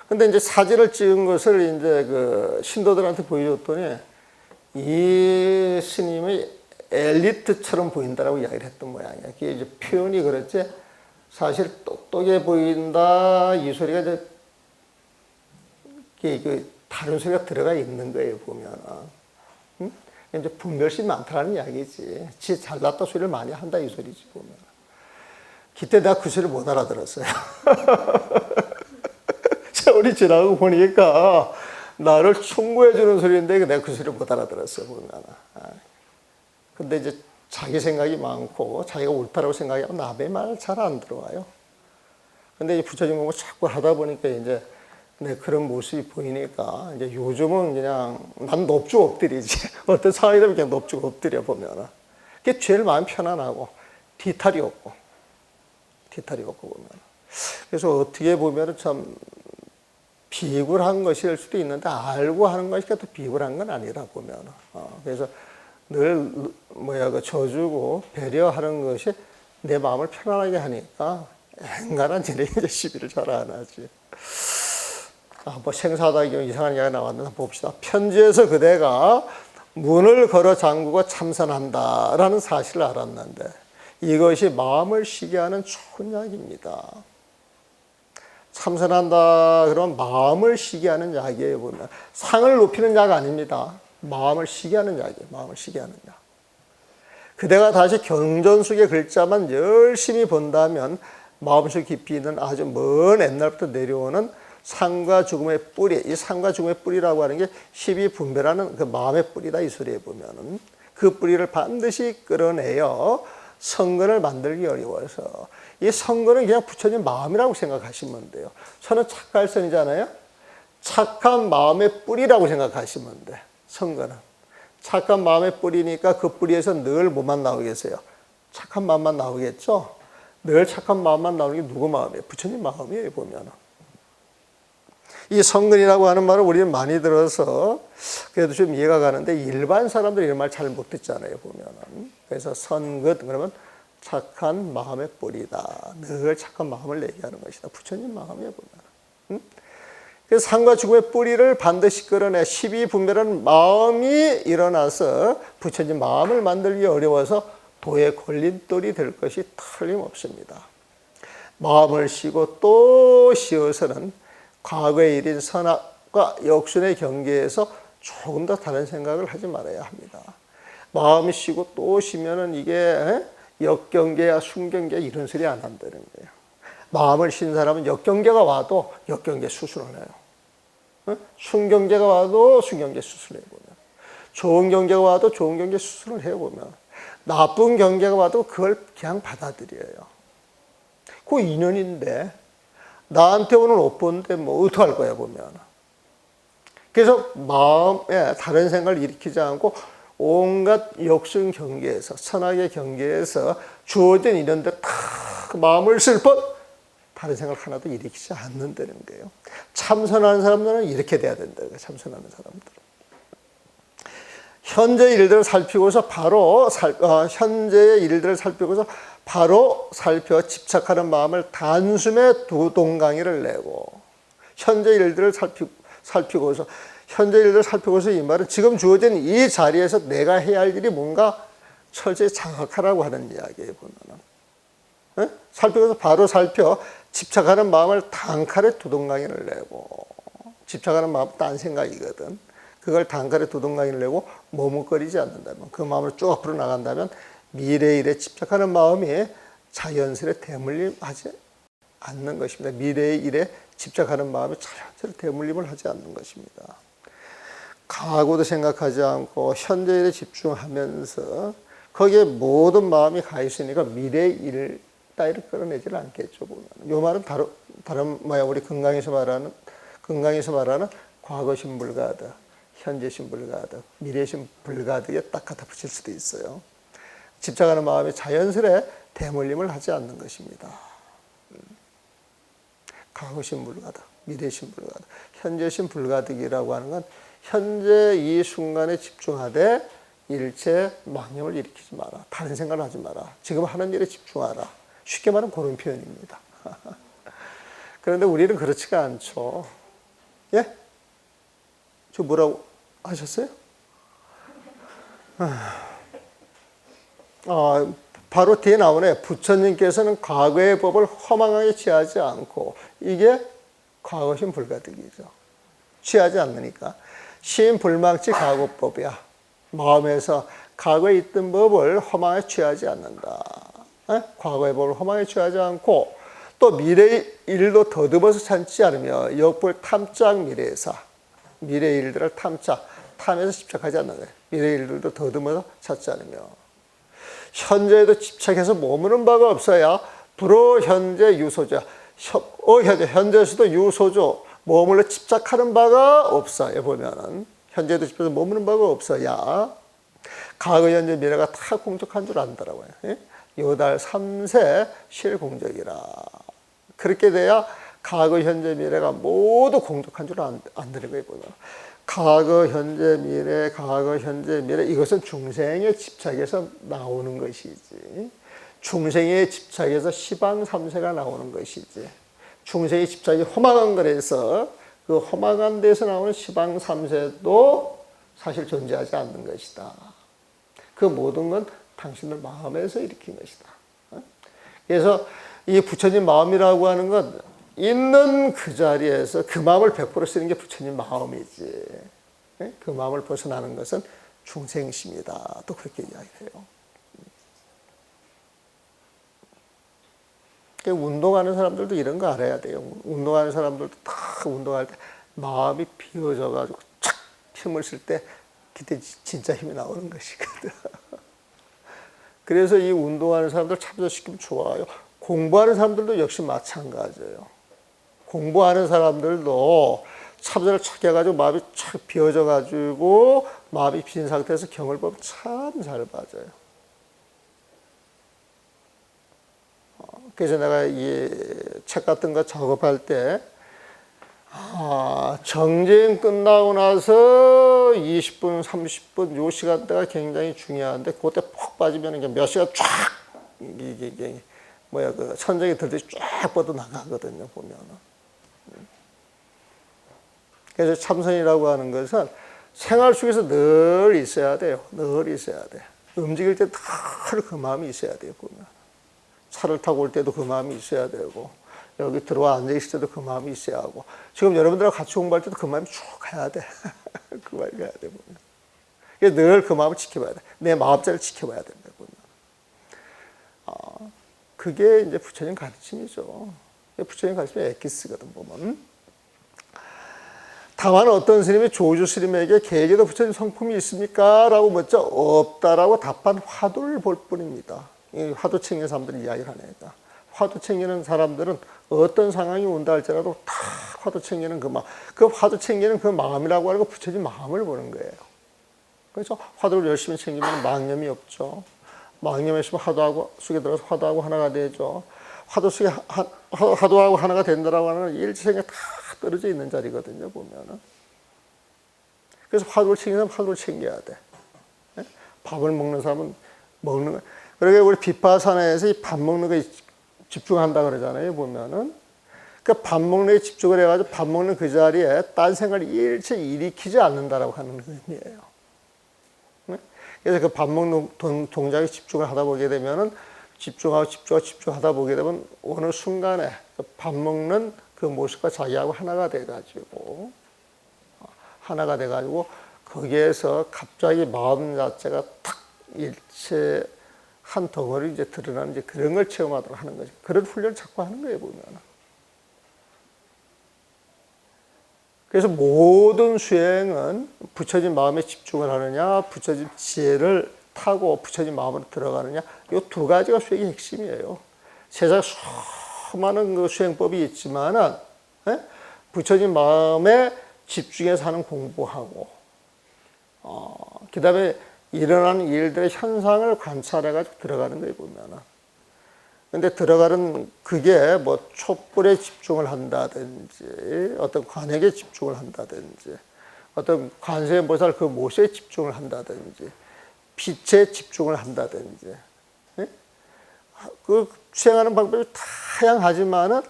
근데 이제 사진을 찍은 것을 이제 그 신도들한테 보여줬더니 이 스님이 엘리트처럼 보인다라고 이야기를 했던 모양이야. 그게 이제 표현이 그렇지, 사실 똑똑해 보인다, 이 소리가 이제 그 다른 소리가 들어가 있는 거예요, 보면은. 응? 이제 분별심이 많다라는 이야기지. 지 잘났다 소리를 많이 한다, 이 소리지, 보면. 그때 내가 그 소리를 못 알아들었어요. 세월이 지나고 보니까 나를 충고해주는 소리인데 내가 그 소리를 못 알아들었어요, 보면. 근데 이제 자기 생각이 많고 자기가 옳다라고 생각하고 남의 말 잘 안 들어와요. 근데 이제 부처님 공부 자꾸 하다 보니까 이제 네, 그런 모습이 보이니까 이제 요즘은 그냥 난 넙죽 엎드리지. 어떤 상황이 되면 그냥 넙죽 엎드려 보면은. 그게 제일 마음 편안하고 뒤탈이 없고 보면. 그래서 어떻게 보면은 참 비굴한 것일 수도 있는데 알고 하는 것이니까 또 비굴한 건 아니라 보면은. 그래서 늘 져주고 배려하는 것이 내 마음을 편안하게 하니까 엔간한 일에 이제 시비를 잘 안 하지. 뭐 생사하다 이상한 이야기가 나왔는데 봅시다. 편지에서 그대가 문을 걸어 잠그고 참선한다라는 사실을 알았는데 이것이 마음을 쉬게 하는 좋은 약입니다. 참선한다 그러면 마음을 쉬게 하는 약이에요. 보면 상을 높이는 약 아닙니다. 마음을 쉬게 하는 약이에요. 마음을 쉬게 하는 약. 그대가 다시 경전숙의 글자만 열심히 본다면 마음속 깊이 있는 아주 먼 옛날부터 내려오는 상과 죽음의 뿌리, 이 상과 죽음의 뿌리라고 하는 게 12분별하는 그 마음의 뿌리다, 이 소리에 보면은. 그 뿌리를 반드시 끌어내어 성근을 만들기 어려워서, 이 성근은 그냥 부처님 마음이라고 생각하시면 돼요. 선은 착갈선이잖아요. 착한 마음의 뿌리라고 생각하시면 돼, 성근은. 착한 마음의 뿌리니까 그 뿌리에서 늘 뭐만 나오겠어요? 착한 마음만 나오겠죠? 늘 착한 마음만 나오는 게 누구 마음이에요? 부처님 마음이에요, 보면은. 이 성근이라고 하는 말을 우리는 많이 들어서 그래도 좀 이해가 가는데 일반 사람들이 이런 말 잘 못 듣잖아요, 보면은. 그래서 선근 그러면 착한 마음의 뿌리다. 늘 착한 마음을 얘기하는 것이다. 부처님 마음이에요, 보면은. 그래서 상과 죽음의 뿌리를 반드시 끌어내 12분별한 마음이 일어나서 부처님 마음을 만들기 어려워서 도의 걸림돌이 될 것이 틀림없습니다. 마음을 쉬고 또 쉬어서는 과거의 일인 선악과 역순의 경계에서 조금 더 다른 생각을 하지 말아야 합니다. 마음이 쉬고 또 쉬면은 이게 역경계야 순경계야 이런 소리 안 한다는 거예요. 마음을 쉰 사람은 역경계가 와도 역경계 수술을 해요. 순경계가 와도 순경계 수술을 해보면, 좋은 경계가 와도 좋은 경계 수술을 해보면, 나쁜 경계가 와도 그걸 그냥 받아들여요. 그 인연인데 나한테 오는 오빠인데 뭐 어떡할 거야, 보면. 그래서 마음에 다른 생각을 일으키지 않고 온갖 역순 경계에서, 선악의 경계에서 주어진 인연들 다 마음을 쓸 뻔 다른 생각 하나도 일으키지 않는다는 거예요. 참선하는 사람들은 이렇게 돼야 된다는 거예요. 참선하는 사람들은. 현재의 일들을 살피고서 현재의 일들을 살피고서 바로 살펴 집착하는 마음을 단숨에 두 동강이를 내고, 현재 일들을 살피고서 이 말은 지금 주어진 이 자리에서 내가 해야 할 일이 뭔가 철저히 자각하라고 하는 이야기예요, 보면은. 예? 살피고서 바로 살펴 집착하는 마음을 단칼에 두동강이를 내고, 집착하는 마음은 딴 생각이거든. 그걸 단칼에 두동강이를 내고 머뭇거리지 않는다면, 그 마음을 쭉 앞으로 나간다면 미래의 일에 집착하는 마음이 자연스레 대물림하지 않는 것입니다. 미래의 일에 집착하는 마음이 자연스레 대물림을 하지 않는 것입니다. 과거도 생각하지 않고 현재 일에 집중하면서 거기에 모든 마음이 가 있으니까 미래의 일 따위를 끌어내질 않겠죠. 보면. 요 말은 다른 우리 건강에서 말하는 과거심 불가득, 현재심 불가득, 미래심 불가득에 딱 갖다 붙일 수도 있어요. 집착하는 마음이 자연스레 대물림을 하지 않는 것입니다. 과거심 불가득, 미래심 불가득, 현재심 불가득이라고 하는 건 현재 이 순간에 집중하되 일체 망념을 일으키지 마라. 다른 생각을 하지 마라. 지금 하는 일에 집중하라. 쉽게 말하면 그런 표현입니다. 그런데 우리는 그렇지가 않죠. 예? 저 뭐라고 하셨어요? 바로 뒤에 나오네. 부처님께서는 과거의 법을 허망하게 취하지 않고, 이게 과거심 불가득이죠. 취하지 않으니까. 시인불망치 과거법이야. 마음에서 과거에 있던 법을 허망하게 취하지 않는다. 과거의 법을 허망하게 취하지 않고, 또 미래의 일도 더듬어서 찾지 않으며 역불 탐짝 미래사, 미래의 일들을 탐에서 집착하지 않는 거예요. 미래의 일들도 더듬어서 찾지 않으며 현재에도 집착해서 머무는 바가 없어야 불어 현재 유소자, 현재에서도 유소조, 머물러 집착하는 바가 없어요. 보면은 현재에도 집착해서 머무는 바가 없어야 과거, 현재, 미래가 다 공적한 줄 안다라고요. 요달 3세 실공적이라. 그렇게 돼야 과거, 현재, 미래가 모두 공적한 줄 안다는 거예요. 과거, 현재, 미래, 이것은 중생의 집착에서 나오는 것이지. 중생의 집착에서 시방 3세가 나오는 것이지. 중생의 집착이 허망한 거라서 그 허망한 데서 나오는 시방 3세도 사실 존재하지 않는 것이다. 그 모든 건 당신들 마음에서 일으킨 것이다. 그래서 이 부처님 마음이라고 하는 건 있는 그 자리에서 그 마음을 100% 쓰는 게 부처님 마음이지. 그 마음을 벗어나는 것은 중생심이다. 또 그렇게 이야기해요. 운동하는 사람들도 이런 거 알아야 돼요. 운동하는 사람들도 다 운동할 때 마음이 비워져가지고 착 힘을 쓸 때 그때 진짜 힘이 나오는 것이거든. 그래서 이 운동하는 사람들 참여시키면 좋아요. 공부하는 사람들도 역시 마찬가지예요. 공부하는 사람들도 참선을 착 해가지고 마음이 착 비워져가지고 마음이 빈 상태에서 경을 보면 참 잘 맞아요. 그래서 내가 이 책 같은 거 작업할 때 정진 끝나고 나서 20분, 30분 요 시간대가 굉장히 중요한데 그때 푹 빠지면 몇 시간 쫙 이게 그 천정이 들듯이 쫙 뻗어 나가거든요, 보면은. 그래서 참선이라고 하는 것은 생활 속에서 늘 있어야 돼요. 늘 있어야 돼. 움직일 때 늘 그 마음이 있어야 돼요, 보면. 차를 타고 올 때도 그 마음이 있어야 되고, 여기 들어와 앉아있을 때도 그 마음이 있어야 하고, 지금 여러분들하고 같이 공부할 때도 그 마음이 쭉 가야 돼. 그 마음이 가야 돼, 보면. 그래서 늘 그 마음을 지켜봐야 돼. 내 마음자를 지켜봐야 된다, 보면. 그게 이제 부처님 가르침이죠. 부처님 가르침이 엑기스거든, 보면. 다만 어떤 스님이 조주 스님에게 개에게도 부처님 성품이 있습니까? 라고 묻자 없다라고 답한 화두를 볼 뿐입니다. 화두 챙기는 사람들이 이야기를 하니까. 화두 챙기는 사람들은 어떤 상황이 온다 할지라도 다 화두 챙기는 그 마음. 그 화두 챙기는 그 마음이라고 하는 거 부처님 마음을 보는 거예요. 그래서 화두를 열심히 챙기면 망념이 없죠. 망념이 있으면 화두하고 속에 들어가서 화두하고 하나가 되죠. 화두 속에 화두하고 하나가 된다라고 하는 일체생에 다 떨어져 있는 자리거든요, 보면은. 그래서 화두를 챙기는 사람은 화두를 챙겨야 돼. 밥을 먹는 사람은 먹는 거. 그러니까 우리 비파사나에서 이 밥 먹는 거에 집중한다 그러잖아요, 보면은. 그 밥 먹는 거에 집중을 해가지고 밥 먹는 그 자리에 딴 생각을 일체 일으키지 않는다라고 하는 의미예요. 그래서 그 밥 먹는 동작에 집중을 하다 보게 되면은 집중하다 보게 되면 어느 순간에 밥 먹는 그 모습과 자기하고 하나가 돼가지고 거기에서 갑자기 마음 자체가 탁 일체 한 덩어리 이제 드러나는 이제 그런 걸 체험하도록 하는 거죠. 그런 훈련을 자꾸 하는 거예요, 보면. 그래서 모든 수행은 부처진 마음에 집중을 하느냐, 부처진 지혜를 타고 부처진 마음으로 들어가느냐, 이 두 가지가 수행의 핵심이에요. 세상에 수많은 그 수행법이 있지만은, 부처진 마음에 집중해서 하는 공부하고, 그 다음에 일어나는 일들의 현상을 관찰해가지고 들어가는 거예요, 보면은. 근데 들어가는 그게 뭐 촛불에 집중을 한다든지, 어떤 관역에 집중을 한다든지, 어떤 관세음보살 그 모습에 집중을 한다든지, 빛에 집중을 한다든지, 그 수행하는 방법이 다양하지만은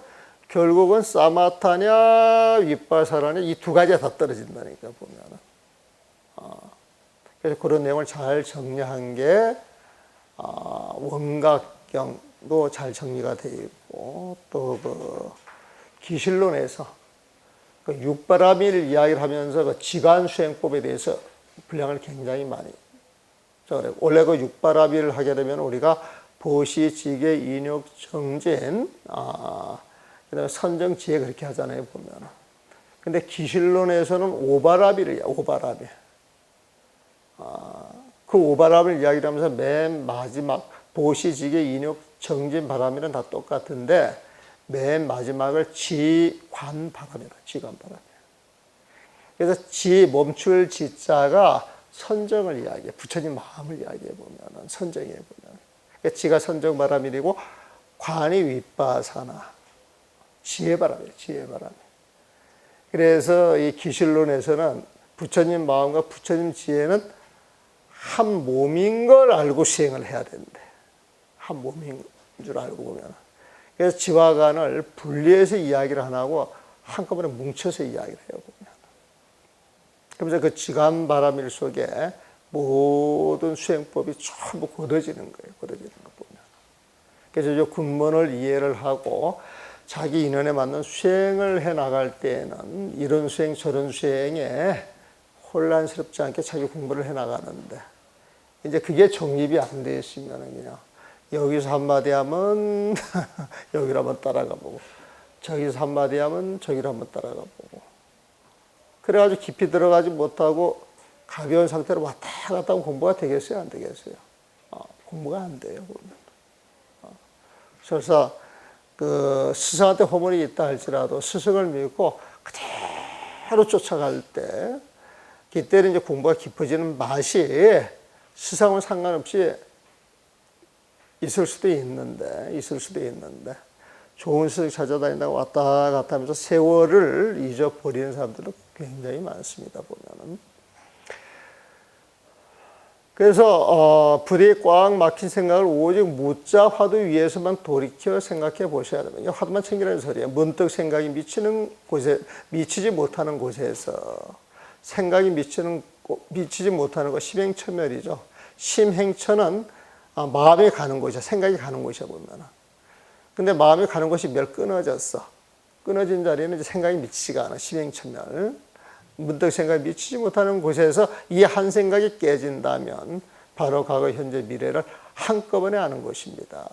결국은 사마타냐, 윗바사라냐 이 두 가지가 다 떨어진다니까 보면은. 그래서 그런 내용을 잘 정리한 게 원각경도 잘 정리가 되어 있고 또 그 기실론에서 그 육바라밀 이야기를 하면서 그 지관 수행법에 대해서 분량을 굉장히 많이. 원래 그 육바라밀을 하게 되면 우리가 보시, 지계, 인욕, 정진, 그다음에 선정, 지혜 그렇게 하잖아요 보면. 근데 기실론에서는 오바라밀이야, 오바라밀. 그 오바라밀 이야기를 하면서 맨 마지막 보시, 지계, 인욕, 정진, 바라밀은 다 똑같은데 맨 마지막을 지관바라밀이야, 지관바라밀. 그래서 멈출 지자가 선정을 이야기해. 부처님 마음을 이야기해 보면은, 선정해 보면. 그러니까 지가 선정 바라밀이고, 관이 윗바사나, 지혜 바라밀, 지혜 바라밀. 그래서 이 기실론에서는 부처님 마음과 부처님 지혜는 한 몸인 걸 알고 수행을 해야 된대. 한 몸인 줄 알고 보면. 그래서 지와 관을 분리해서 이야기를 안 하고 한꺼번에 뭉쳐서 이야기를 해요, 보면. 그러면서 그 지관 바라밀 속에 모든 수행법이 전부 걷어지는 거예요. 걷어지는 거 보면. 그래서 이 군문을 이해를 하고 자기 인연에 맞는 수행을 해 나갈 때에는 이런 수행 저런 수행에 혼란스럽지 않게 자기 공부를 해 나가는데 이제 그게 정립이 안 돼 있으면 그냥 여기서 한마디 하면 여기로 한번 따라가 보고 저기서 한마디 하면 저기로 한번 따라가 보고 그래가지고 깊이 들어가지 못하고 가벼운 상태로 왔다 갔다 하면 공부가 되겠어요? 안 되겠어요? 공부가 안 돼요. 그래서 그 스승한테 허물이 있다 할지라도 스승을 믿고 그대로 쫓아갈 때 그때는 이제 공부가 깊어지는 맛이 스승은 상관없이 있을 수도 있는데 좋은 스승 찾아다닌다고 왔다 갔다 하면서 세월을 잊어버리는 사람들도 굉장히 많습니다, 보면은. 그래서 부대에 꽉 막힌 생각을 오직 무자 화두 위에서만 돌이켜 생각해 보셔야 됩니다. 화두만 챙기라는 소리예요. 문득 생각이 미치지 못하는 곳에서 생각이 미치지 못하는 것 심행처멸이죠. 심행처는 마음이 가는 곳이야. 생각이 가는 곳이야 보면. 근데 마음이 가는 곳이 끊어졌어. 끊어진 자리는 이제 생각이 미치지가 않아. 심행처멸. 문득 생각이 미치지 못하는 곳에서 이 한 생각이 깨진다면 바로 과거, 현재, 미래를 한꺼번에 아는 것입니다.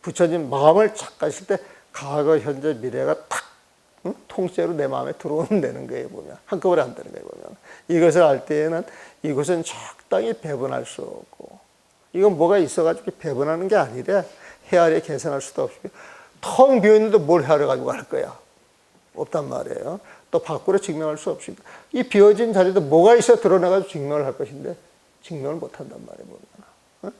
부처님 마음을 착 가실 때 과거, 현재, 미래가 탁 통째로 내 마음에 들어온다는 거예요, 보면. 한꺼번에 안 되는 거예요, 보면. 이것을 알 때에는 이것은 적당히 배분할 수 없고, 이건 뭐가 있어가지고 배분하는 게 아니래. 헤아려 계산할 수도 없고, 텅 비어있는데 뭘 헤아려 가지고 갈 거야? 없단 말이에요. 또 밖으로 증명할 수 없습니다. 이 비어진 자리도 뭐가 있어 드러나가지고 증명을 할 것인데, 증명을 못 한단 말이에요, 보면.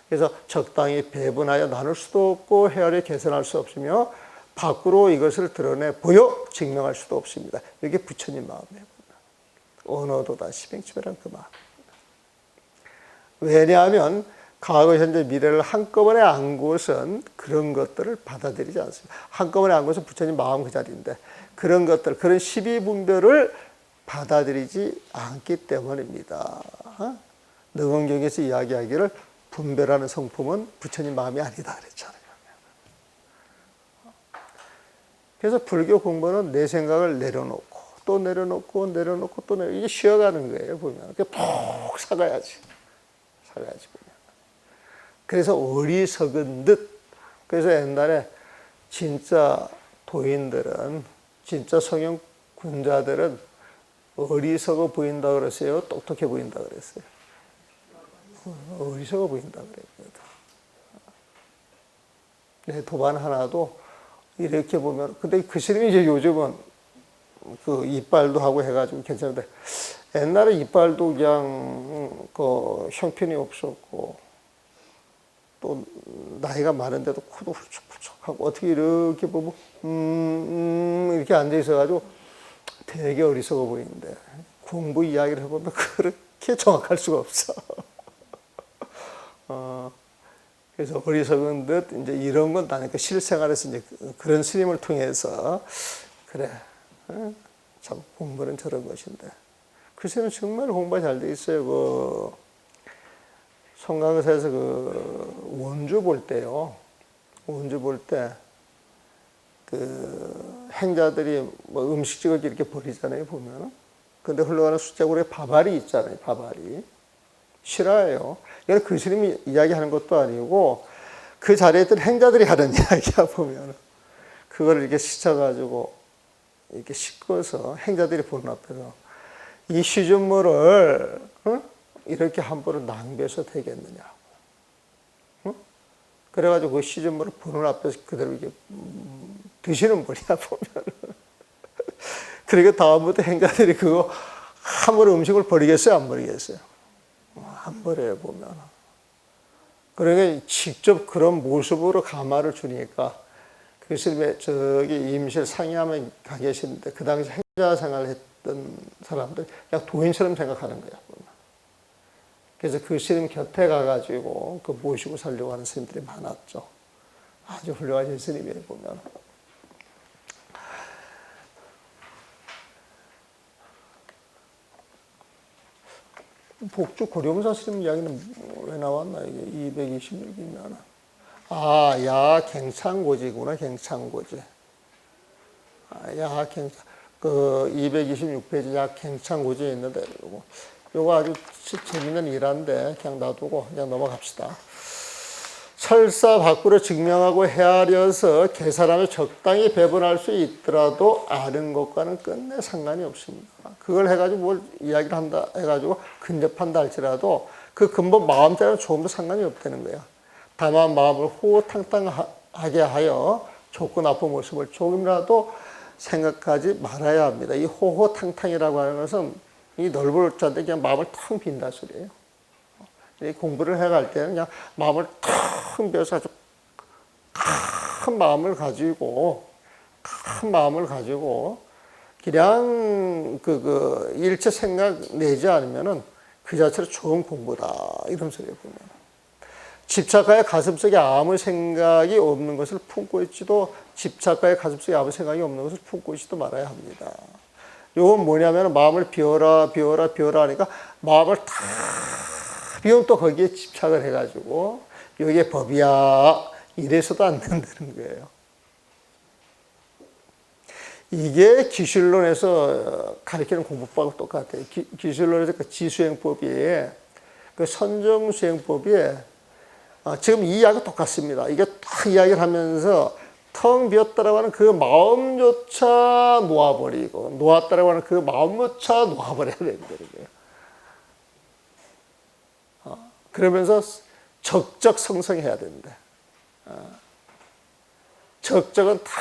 그래서 적당히 배분하여 나눌 수도 없고, 헤아려 계산할 수 없으며, 밖으로 이것을 드러내 보여 증명할 수도 없습니다. 이게 부처님 마음이에요. 언어도다 심행치매란 그 마음. 왜냐하면 과거, 현재, 미래를 한꺼번에 안 것은 그런 것들을 받아들이지 않습니다. 한꺼번에 안 것은 부처님 마음 그 자리인데 그런 것들, 그런 십이분별을 받아들이지 않기 때문입니다. 능원경에서 이야기하기를 분별하는 성품은 부처님 마음이 아니다 그랬잖아요. 그래서 불교 공부는 내 생각을 내려놓고 또 내려놓고 또 내려 이게 쉬어가는 거예요. 보면 푹 사가야지 보면. 그래서 어리석은 듯. 그래서 옛날에 진짜 도인들은 진짜 성형 군자들은 어리석어 보인다 그랬어요. 똑똑해 보인다 그랬어요. 어리석어 보인다 그랬거든. 내 도반 하나도 이렇게 보면, 근데 그 스님이 이제 요즘은 그 이빨도 하고 해가지고 괜찮은데, 옛날에 이빨도 그냥 그 형편이 없었고, 또 나이가 많은데도 코도 훌쩍훌쩍하고, 어떻게 이렇게 보면, 이렇게 앉아있어가지고 되게 어리석어 보이는데, 공부 이야기를 해보면 그렇게 정확할 수가 없어. 그래서 어리석은 듯 이제 이런 건 나니까 실생활에서 이제 그런 스님을 통해서 그래 참 공부는 저런 것인데 글쎄는 정말 공부가 잘 돼 있어요. 그 송강사에서 그 원주 볼 때요. 원주 볼 때 그 행자들이 뭐 음식집을 이렇게 버리잖아요. 보면은 근데 흘러가는 숫자고리에 밥알이 있잖아요. 밥알이 싫어해요. 이건 그 스님이 이야기하는 것도 아니고 그 자리에 있던 행자들이 하는 이야기야 보면 그걸 이렇게 씻어가지고 이렇게 씻고서 행자들이 보는 앞에서 이 시준물을 이렇게 함부로 낭비해서 되겠느냐고. 그래가지고 그 시준물을 보는 앞에서 그대로 이렇게 드시는 분이야 보면. 그리고 다음부터 행자들이 그거 함부로 음식을 버리겠어요, 안 버리겠어요? 안 버려요 보면. 그러니까 직접 그런 모습으로 가마를 주니까 그 스님의 저기 임실 상의하면 가 계시는데 그 당시 행자 생활했던 사람들 그냥 도인처럼 생각하는 거야. 그래서 그 스님 곁에 가가지고 그 모시고 살려고 하는 스님들이 많았죠. 아주 훌륭하신 스님이에요 보면. 복주 고룡사 스님 이야기는 왜 나왔나? 이게 226이면. 아, 야, 갱창고지구나, 갱창고지. 아, 야, 갱창. 그 226페이지 야, 갱창고지에 있는데, 요거 아주 재밌는 일화인데, 그냥 놔두고, 그냥 넘어갑시다. 설사 밖으로 증명하고 헤아려서 계사람을 적당히 배분할 수 있더라도 아는 것과는 끝내 상관이 없습니다. 그걸 해가지고 뭘 이야기를 한다 해가지고 근접한다 할지라도 그 근본 마음대로는 조금도 상관이 없다는 거야. 다만 마음을 호호탕탕하게 하여 좋고 나쁜 모습을 조금이라도 생각하지 말아야 합니다. 이 호호탕탕이라고 하는 것은 이 넓을 자인데 그냥 마음을 텅 빈다 소리예요. 공부를 해갈 때는 그냥 마음을 텅 비워서 아주 큰 마음을 가지고 그냥 그 일체 생각 내지 않으면은 그 자체로 좋은 공부다 이런 소리에 보면 집착가의 가슴속에 아무 생각이 없는 것을 품고 있지도 집착가의 가슴속에 아무 생각이 없는 것을 품고 있지도 말아야 합니다. 이건 뭐냐면 마음을 비워라 하니까 마음을 다 비우면 또 거기에 집착을 해가지고 이게 법이야 이래서도 안 된다는 거예요. 이게 기술론에서 가르치는 공부법하고 똑같아요. 기술론에서 그 지수행법이 그 선정수행법이 지금 이 이야기가 똑같습니다. 이게 딱 이야기를 하면서 텅 비었다라고 하는 그 마음조차 놓아버리고 놓았다라고 하는 그 마음조차 놓아버려야 된다는 거예요. 그러면서 적적 성성해야 된다. 적적은 다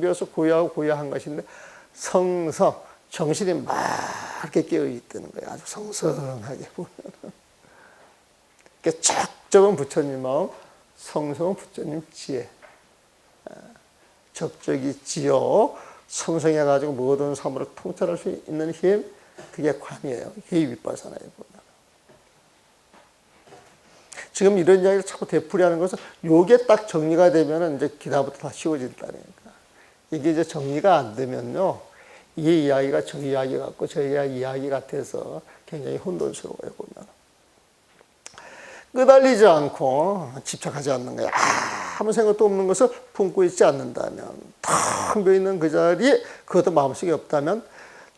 비어서 고요한 것인데 성성, 정신이 맑게 깨어있다는 거예요. 아주 성성하게 보면. 그러니까 적적은 부처님 마음, 성성은 부처님 지혜. 적적이 지어 성성해가지고 모든 사물을 통찰할 수 있는 힘, 그게 관이에요. 그게 윗바사나에 보면. 지금 이런 이야기를 자꾸 되풀이하는 것은 요게 딱 정리가 되면은 이제 기다부터 다 쉬워진다니까. 이게 이제 정리가 안 되면요. 이 이야기가 저 이야기 같고 저 이야기 같아서 굉장히 혼돈스러워요, 보면. 끄달리지 않고 집착하지 않는 거야. 아무 생각도 없는 것을 품고 있지 않는다면, 텅 비어있는 그 자리에 그것도 마음속에 없다면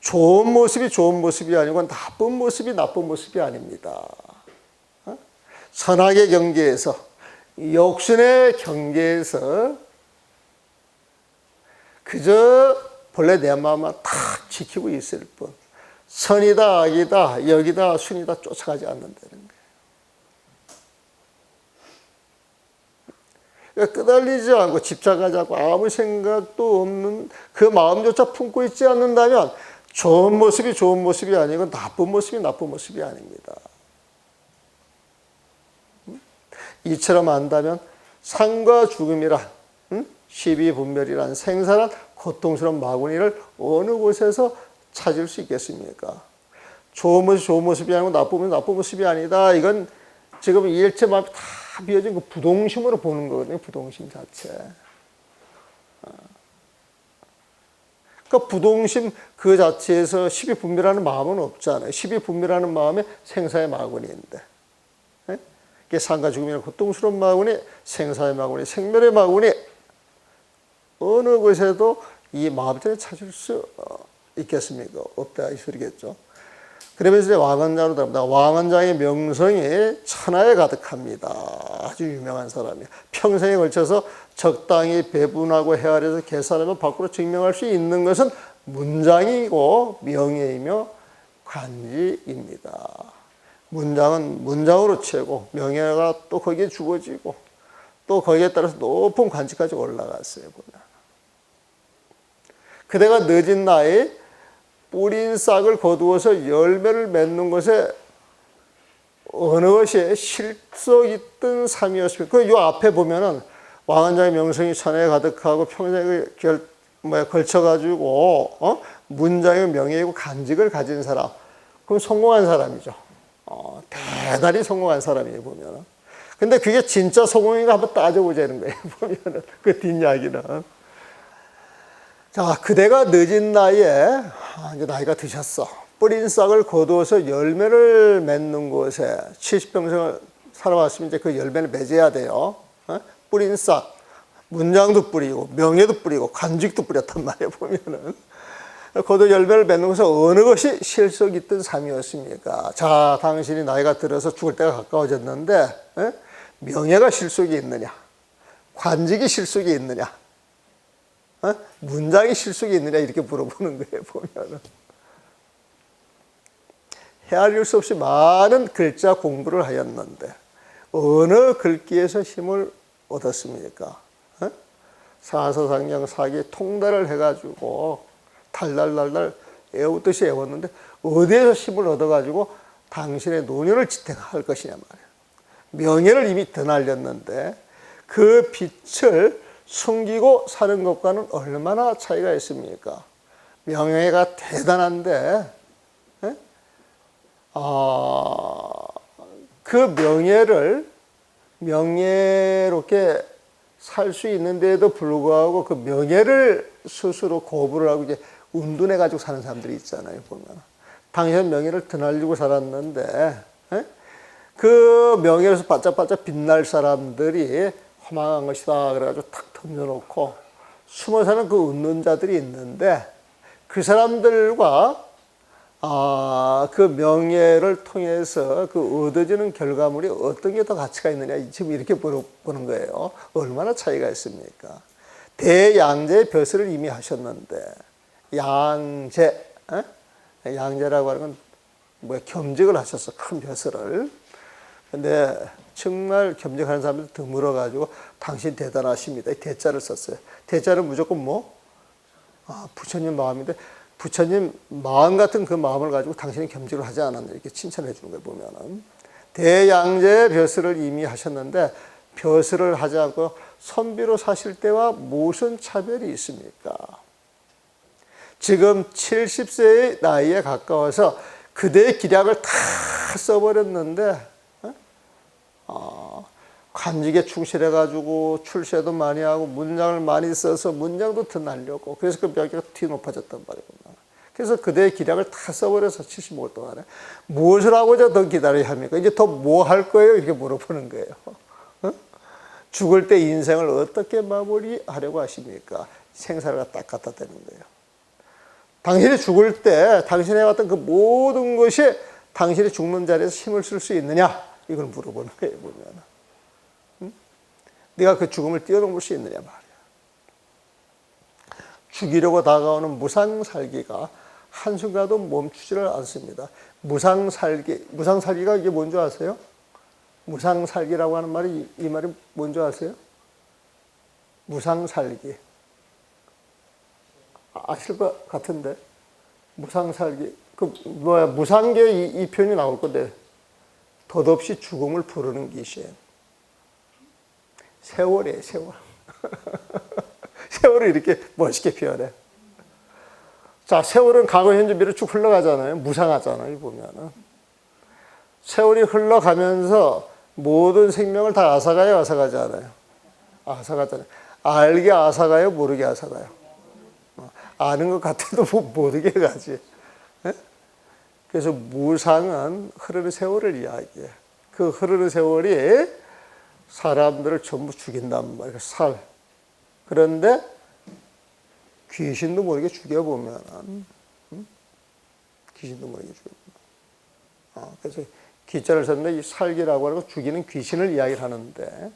좋은 모습이 좋은 모습이 아니고 나쁜 모습이 나쁜 모습이 아닙니다. 선악의 경계에서, 욕심의 경계에서 그저 본래 내 마음만 탁 지키고 있을 뿐, 선이다 악이다 여기다 순이다 쫓아가지 않는다는 거예요. 그러니까 끄달리지 않고 집착하지 않고 아무 생각도 없는 그 마음조차 품고 있지 않는다면 좋은 모습이 좋은 모습이 아니고 나쁜 모습이 나쁜 모습이 아닙니다. 이처럼 안다면 삶과 죽음이란, 십이분별이란 생사란 고통스러운 마구니를 어느 곳에서 찾을 수 있겠습니까? 좋은 모습이 좋은 모습이 아니고 나쁜 모습이 나쁜 모습이 아니다. 이건 지금 일체 마음이 다 비어진 그 부동심으로 보는 거거든요. 부동심 자체. 그러니까 부동심 그 자체에서 십이분별하는 마음은 없잖아요. 십이분별하는 마음에 생사의 마구니인데. 이게 삶과 죽음이라는 고통스러운 마구니, 생사의 마구니, 생멸의 마구니, 어느 곳에도 이 마음을 찾을 수 있겠습니까? 없다 이 소리겠죠. 그러면서 이제 왕언장으로 들어갑니다. 왕언장의 명성이 천하에 가득합니다. 아주 유명한 사람이에요. 평생에 걸쳐서 적당히 배분하고 헤아려서 계산하면 밖으로 증명할 수 있는 것은 문장이고 명예이며 관지입니다. 문장은 문장으로 채고 명예가 또 거기에 주어지고 또 거기에 따라서 높은 관지까지 올라갔어요. 보면. 그대가 늦은 나이에 뿌린 싹을 거두어서 열매를 맺는 것에 어느 것이 실속 있던 삶이었습니까? 그 요 앞에 보면은 왕언장의 명성이 천하에 가득하고 평생에 걸쳐가지고 문장의 명예이고 간직을 가진 사람, 그럼 성공한 사람이죠. 대단히 성공한 사람이에요 보면은. 근데 그게 진짜 성공인가 한번 따져보자는 거예요 보면은 그 뒷이야기는. 자, 그대가 늦은 나이에 이제 나이가 드셨어. 뿌린 싹을 거두어서 열매를 맺는 곳에 70평생을 살아왔으면 이제 그 열매를 맺어야 돼요. 뿌린 싹, 문장도 뿌리고 명예도 뿌리고 관직도 뿌렸단 말이에요 보면은. 거두 열매를 맺는 곳에 어느 것이 실속 있던 삶이었습니까? 자, 당신이 나이가 들어서 죽을 때가 가까워졌는데 명예가 실속이 있느냐? 관직이 실속이 있느냐? 문장이 실속이 있느냐? 이렇게 물어보는 거예요 보면은. 헤아릴 수 없이 많은 글자 공부를 하였는데 어느 글귀에서 힘을 얻었습니까? 사서상량 사기 통달을 해가지고 달달달달 애우듯이 애웠는데 어디에서 힘을 얻어가지고 당신의 노년을 지탱할 것이냐 말이에요. 명예를 이미 드날렸는데 그 빛을 숨기고 사는 것과는 얼마나 차이가 있습니까? 명예가 대단한데 그 명예를 명예롭게 살 수 있는데도 불구하고 그 명예를 스스로 거부를 하고 이제 운둔해가지고 사는 사람들이 있잖아요, 보면. 당신은 명예를 드날리고 살았는데, 그 명예에서 반짝반짝 빛날 사람들이 허망한 것이다. 그래가지고 탁 던져놓고 숨어 사는 그 웃는 자들이 있는데, 그 사람들과 그 명예를 통해서 그 얻어지는 결과물이 어떤 게 더 가치가 있느냐, 지금 이렇게 보는 거예요. 얼마나 차이가 있습니까? 대양제의 벼슬을 이미 하셨는데, 양제, 양제라고 하는 건 뭐야, 겸직을 하셨어, 큰 벼슬을. 근데 정말 겸직하는 사람들 드물어가지고 당신 대단하십니다. 대자를 썼어요. 대자는 무조건 뭐? 부처님 마음인데 부처님 마음 같은 그 마음을 가지고 당신이 겸직을 하지 않았나 이렇게 칭찬해 주는 거예요 보면은. 대양제의 벼슬을 이미 하셨는데 벼슬을 하지 않고 선비로 사실 때와 무슨 차별이 있습니까? 지금 70세의 나이에 가까워서 그대의 기량을 다 써버렸는데 관직에 충실해가지고 출세도 많이 하고 문장을 많이 써서 문장도 더 날렸고 그래서 그 명예가 더 높아졌단 말이에요. 그래서 그대의 기량을 다 써버려서 75일 동안에 무엇을 하고자 더 기다려야 합니까? 이제 더 뭐 할 거예요? 이렇게 물어보는 거예요. 어? 죽을 때 인생을 어떻게 마무리하려고 하십니까? 생사를 딱 갖다 대는 거예요. 당신이 죽을 때 당신이 해왔던 그 모든 것이 당신이 죽는 자리에서 힘을 쓸 수 있느냐? 이걸 물어보는 거예요, 보면. 응? 네가 그 죽음을 뛰어넘을 수 있느냐 말이야. 죽이려고 다가오는 무상살기가 한순간도 멈추지를 않습니다. 무상살기가 이게 뭔지 아세요? 무상살기라고 하는 말이, 이 말이 뭔지 아세요? 무상살기. 아실 것 같은데. 무상살기. 무상계 이 표현이 나올 건데, 덧없이 죽음을 부르는 귀신. 세월이에요, 세월. 세월을 이렇게 멋있게 표현해. 자, 세월은 과거, 현재, 미래 쭉 흘러가잖아요. 무상하잖아요, 보면은. 세월이 흘러가면서 모든 생명을 다 앗아가요, 앗아가지 않아요? 앗아가잖아요. 알게 앗아가요, 모르게 앗아가요? 아는 것 같아도 모르게 가지. 네? 그래서 무상은 흐르는 세월을 이야기해. 그 흐르는 세월이 사람들을 전부 죽인단 말이에요. 그런데 귀신도 모르게 죽여보면, 귀신도 모르게 죽여보면. 그래서 기자를 썼는데 이 살기라고 하는 거 죽이는 귀신을 이야기를 하는데,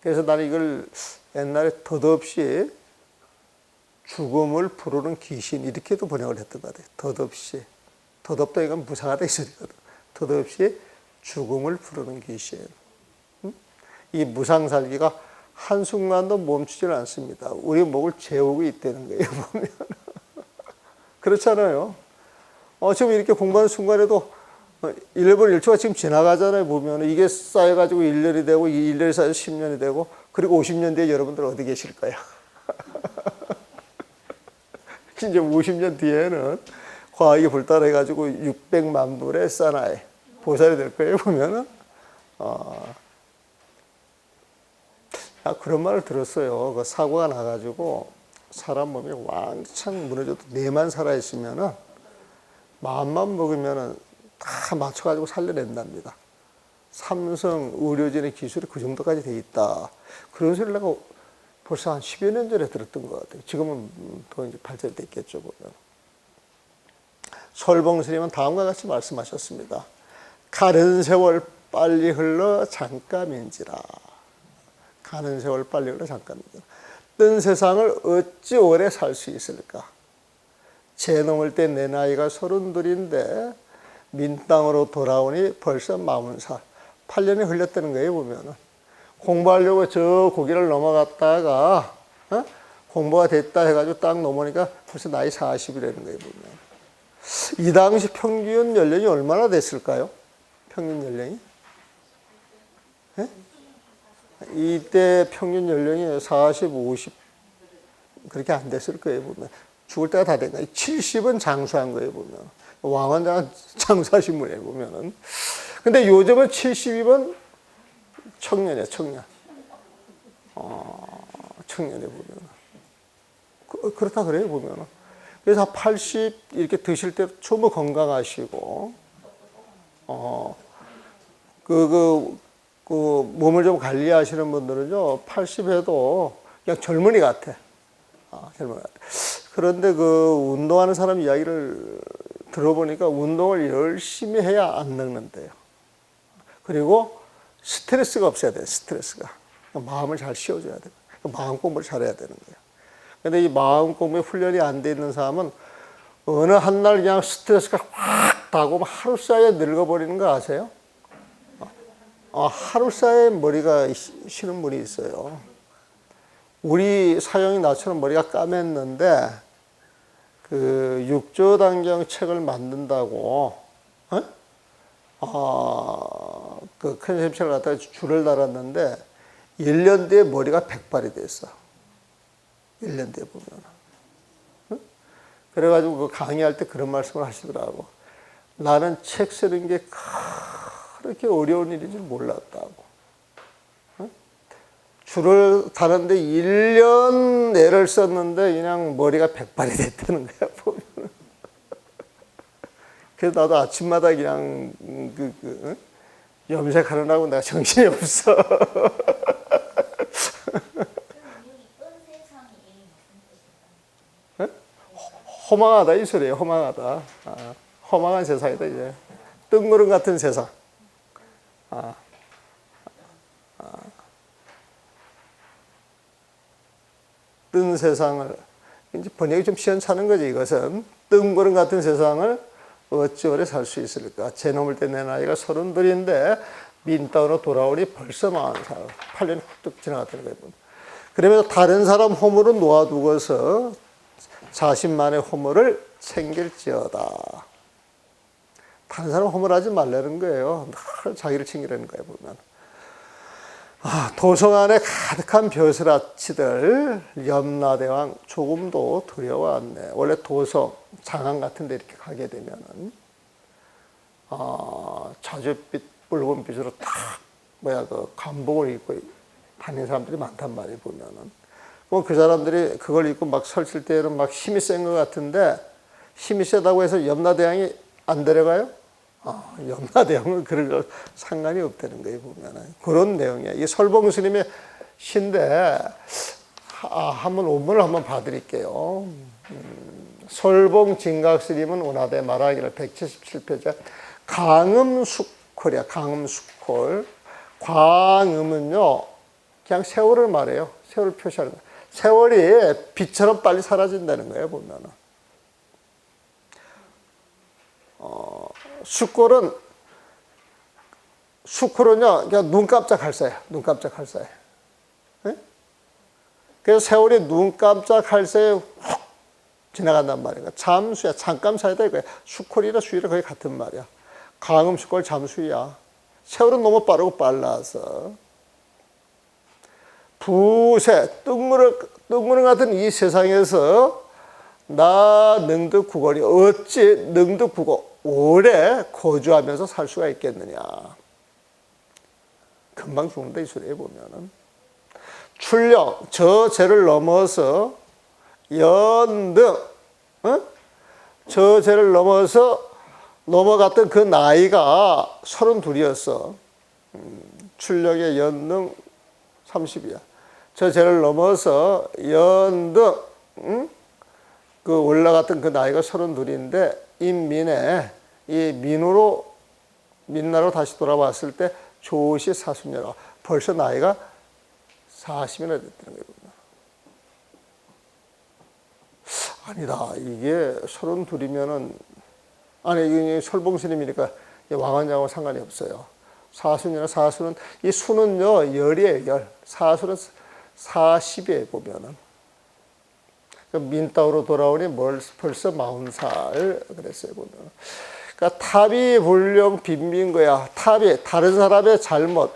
그래서 나는 이걸 옛날에 덧없이 죽음을 부르는 귀신 이렇게도 번역을 했던 것 같아요. 덧없이. 덧없다 이건 무상하다 이 소리거든. 덧없이 죽음을 부르는 귀신. 이 무상살기가 한순간도 멈추질 않습니다. 우리 목을 재우고 있다는 거예요, 보면. 그렇잖아요. 지금 이렇게 공부하는 순간에도 1분 1초가 지금 지나가잖아요, 보면. 이게 쌓여가지고 1년이 되고, 이 1년이 쌓여서 10년이 되고, 그리고 50년 뒤에 여러분들 어디 계실 거야? 이제 50년 뒤에는 과학이 발달해가지고 600만 불의 사나이, 보살이 될 거예요, 보면은. 그런 말을 들었어요. 그 사고가 나가지고 사람 몸이 왕창 무너져도 뇌만 살아있으면은 마음만 먹으면은 다 맞춰가지고 살려낸답니다. 삼성 의료진의 기술이 그 정도까지 돼 있다. 그런 소리를 내가 벌써 한 10여 년 전에 들었던 것 같아요. 지금은 더 이제 발전됐겠죠, 보면. 설봉 스님은 다음과 같이 말씀하셨습니다. 가는 세월 빨리 흘러 잠깐인지라. 가는 세월 빨리 흘러 잠깐인지라. 뜬 세상을 어찌 오래 살 수 있을까? 재 넘을 때 내 나이가 32인데 민땅으로 돌아오니 벌써 40살. 8년이 흘렸다는 거예요, 보면은. 공부하려고 저 고개를 넘어갔다가, 공부가 됐다 해가지고 딱 넘으니까 벌써 나이 40이라는 거예요, 보면. 이 당시 평균 연령이 얼마나 됐을까요? 평균 연령이? 네? 이때 평균 연령이 40, 50, 그렇게 안 됐을 거예요, 보면. 죽을 때가 다 된 거예요. 70은 장수한 거예요, 보면. 왕원장 장수하신 분이에요, 보면은. 근데 요즘은 70이면 청년이에요, 청년. 청년에 보면. 그렇다 그래요, 보면. 그래서 80 이렇게 드실 때 전부 건강하시고, 몸을 좀 관리하시는 분들은요, 80에도 그냥 젊은이 같아. 젊은이 같아. 그런데 운동하는 사람 이야기를 들어보니까 운동을 열심히 해야 안 늙는데요. 그리고 스트레스가 없어야 돼요, 스트레스가. 마음을 잘 씌워줘야 돼요. 마음 공부를 잘해야 되는 거예요. 근데 이 마음 공부에 훈련이 안 돼 있는 사람은 어느 한날 그냥 스트레스가 확 타고 하루 사이에 늙어버리는 거 아세요? 하루 사이에 머리가 쉬는 분이 있어요. 우리 사형이 나처럼 머리가 까맸는데 그 육조단경 책을 만든다고 그 컨셉 책을 갖다가 줄을 달았는데 1년 뒤에 머리가 백발이 됐어. 1년 뒤에 보면. 그래가지고 그 강의할 때 그런 말씀을 하시더라고. 나는 책 쓰는 게 그렇게 어려운 일인 줄 몰랐다고. 줄을 타는데 1년 애를 썼는데 그냥 머리가 백발이 됐다는 거야, 보면. 그래서 나도 아침마다 그냥 염색하느라고 내가 정신이 없어. 허망하다 이 소리예요. 허망하다. 허망한 세상이다 이제. 뜬구름 같은 세상. 뜬 세상을 이제 번역이 좀 시원찮은 거지. 이것은 뜬구름 같은 세상을 어찌 오래 살 수 있을까? 제 놈을 때 내 나이가 32인데 민땅으로 돌아오니 벌써 40살. 8년이 훌쩍 지나갔다는 거예요. 그러면서 다른 사람 허물은 놓아두고서 자신만의 허물을 챙길지어다. 다른 사람 허물하지 말라는 거예요. 늘 자기를 챙기라는 거예요, 보면. 도성 안에 가득한 벼슬아치들 염라대왕 조금도 두려워 않네. 원래 도성, 장안 같은 데 이렇게 가게 되면은 자줏빛, 붉은빛으로 딱 그 간복을 입고 다니는 사람들이 많단 말이에요, 보면은. 그럼 그 사람들이 그걸 입고 막 설칠 때는 막 힘이 센 것 같은데 힘이 세다고 해서 염라대왕이 안 데려가요? 염라대왕은 그런 거 상관이 없다는 거예요, 보면은. 그런 내용이에요. 이게 설봉 스님의 시인데, 한번 원문을 한번 봐드릴게요. 설봉 진각 스님은 운하대 말하기를 177페이지. 강음숙콜이야, 강음숙콜. 광음은요, 그냥 세월을 말해요. 세월을 표시하는 거예요. 세월이 빛처럼 빨리 사라진다는 거예요, 보면은. 수콜은요, 그냥 눈 깜짝할 사이, 눈 깜짝할 사이. 네? 그래서 세월이 눈 깜짝할 사이에 훅 지나간단 말이야. 잠수야, 잠깐 사이다 이거야. 수콜이나 수위랑 거의 같은 말이야. 강음, 수콜, 잠수야. 세월은 너무 빠르고 빨라서. 부세, 뜬구름 같은 이 세상에서 나 능득구걸이 어찌 능득구고 오래 거주하면서 살 수가 있겠느냐. 금방 죽는다 이 소리에 보면은. 출령, 저 죄를 넘어서 연등, 저 죄를 넘어서 넘어갔던 그 나이가 32이었어. 출령의 연등 30이야. 저 죄를 넘어서 연등, 그 올라갔던 그 나이가 32인데 인민에 이 민나로 다시 돌아왔을 때 조시 사순녀라. 벌써 나이가 40이나 됐다는 거예요. 아니다. 이게 32이면은 아니 이게 설봉스님이니까 왕한자하고 상관이 없어요. 사순이나 사순은 이 수는요 열이에요. 열. 사순은 40이에요 보면은. 민땅으로 돌아오니 벌써 40살 그랬어요 보면. 그러니까 탑이 불령 빈빈 거야. 탑이 다른 사람의 잘못,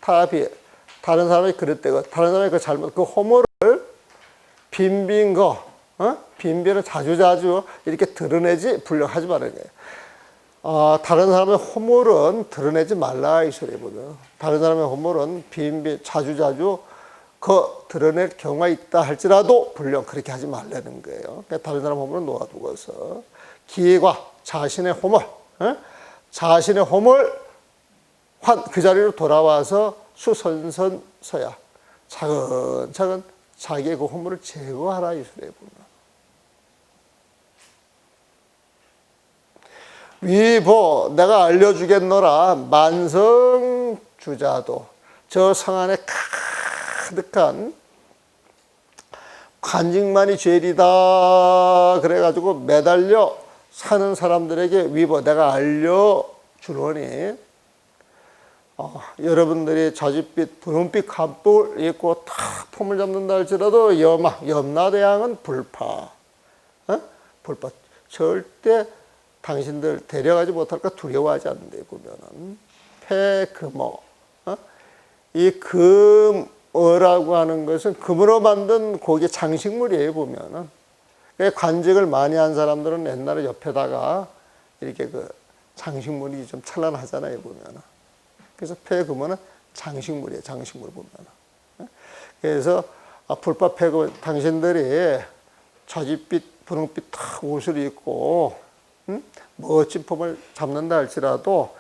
탑이 다른 사람이 그랬대고 다른 사람의 그 잘못, 그 허물을 빈빈 거, 빈빈을 자주자주 이렇게 드러내지 불령하지 말아야 돼. 다른 사람의 허물은 드러내지 말라 이 소리 보면. 다른 사람의 허물은 빈빈 자주자주 드러낼 경우가 있다 할지라도 불령 그렇게 하지 말라는 거예요. 그러니까 다른 사람 허물은 놓아두고서 기회가 자신의 허물, 자신의 허물 그 자리로 돌아와서 수선선서야 차근차근 자기의 그 허물을 제거하라 이 소리에 보면. 위보 내가 알려주겠노라 만성주자도 저 성 안에 가득한 관직만이 죄리다 그래가지고 매달려 사는 사람들에게 위보 내가 알려주노니 여러분들이 자줏빛 분홍빛 갑옷을 입고 탁 폼을 잡는다 할지라도 염라대왕은 불파 불파 절대 당신들 데려가지 못할까 두려워하지 않는데 보면은 폐금어 이 금어라고 하는 것은 금으로 만든 고기 장식물이에요 보면은. 관직을 많이 한 사람들은 옛날에 옆에다가 이렇게 그 장식물이 좀 찬란하잖아요 보면은. 그래서 폐금어는 장식물이에요 장식물 보면은. 그래서 불법 패고 당신들이 자줏빛, 분홍빛 탁 옷을 입고 멋진 폼을 잡는다 할지라도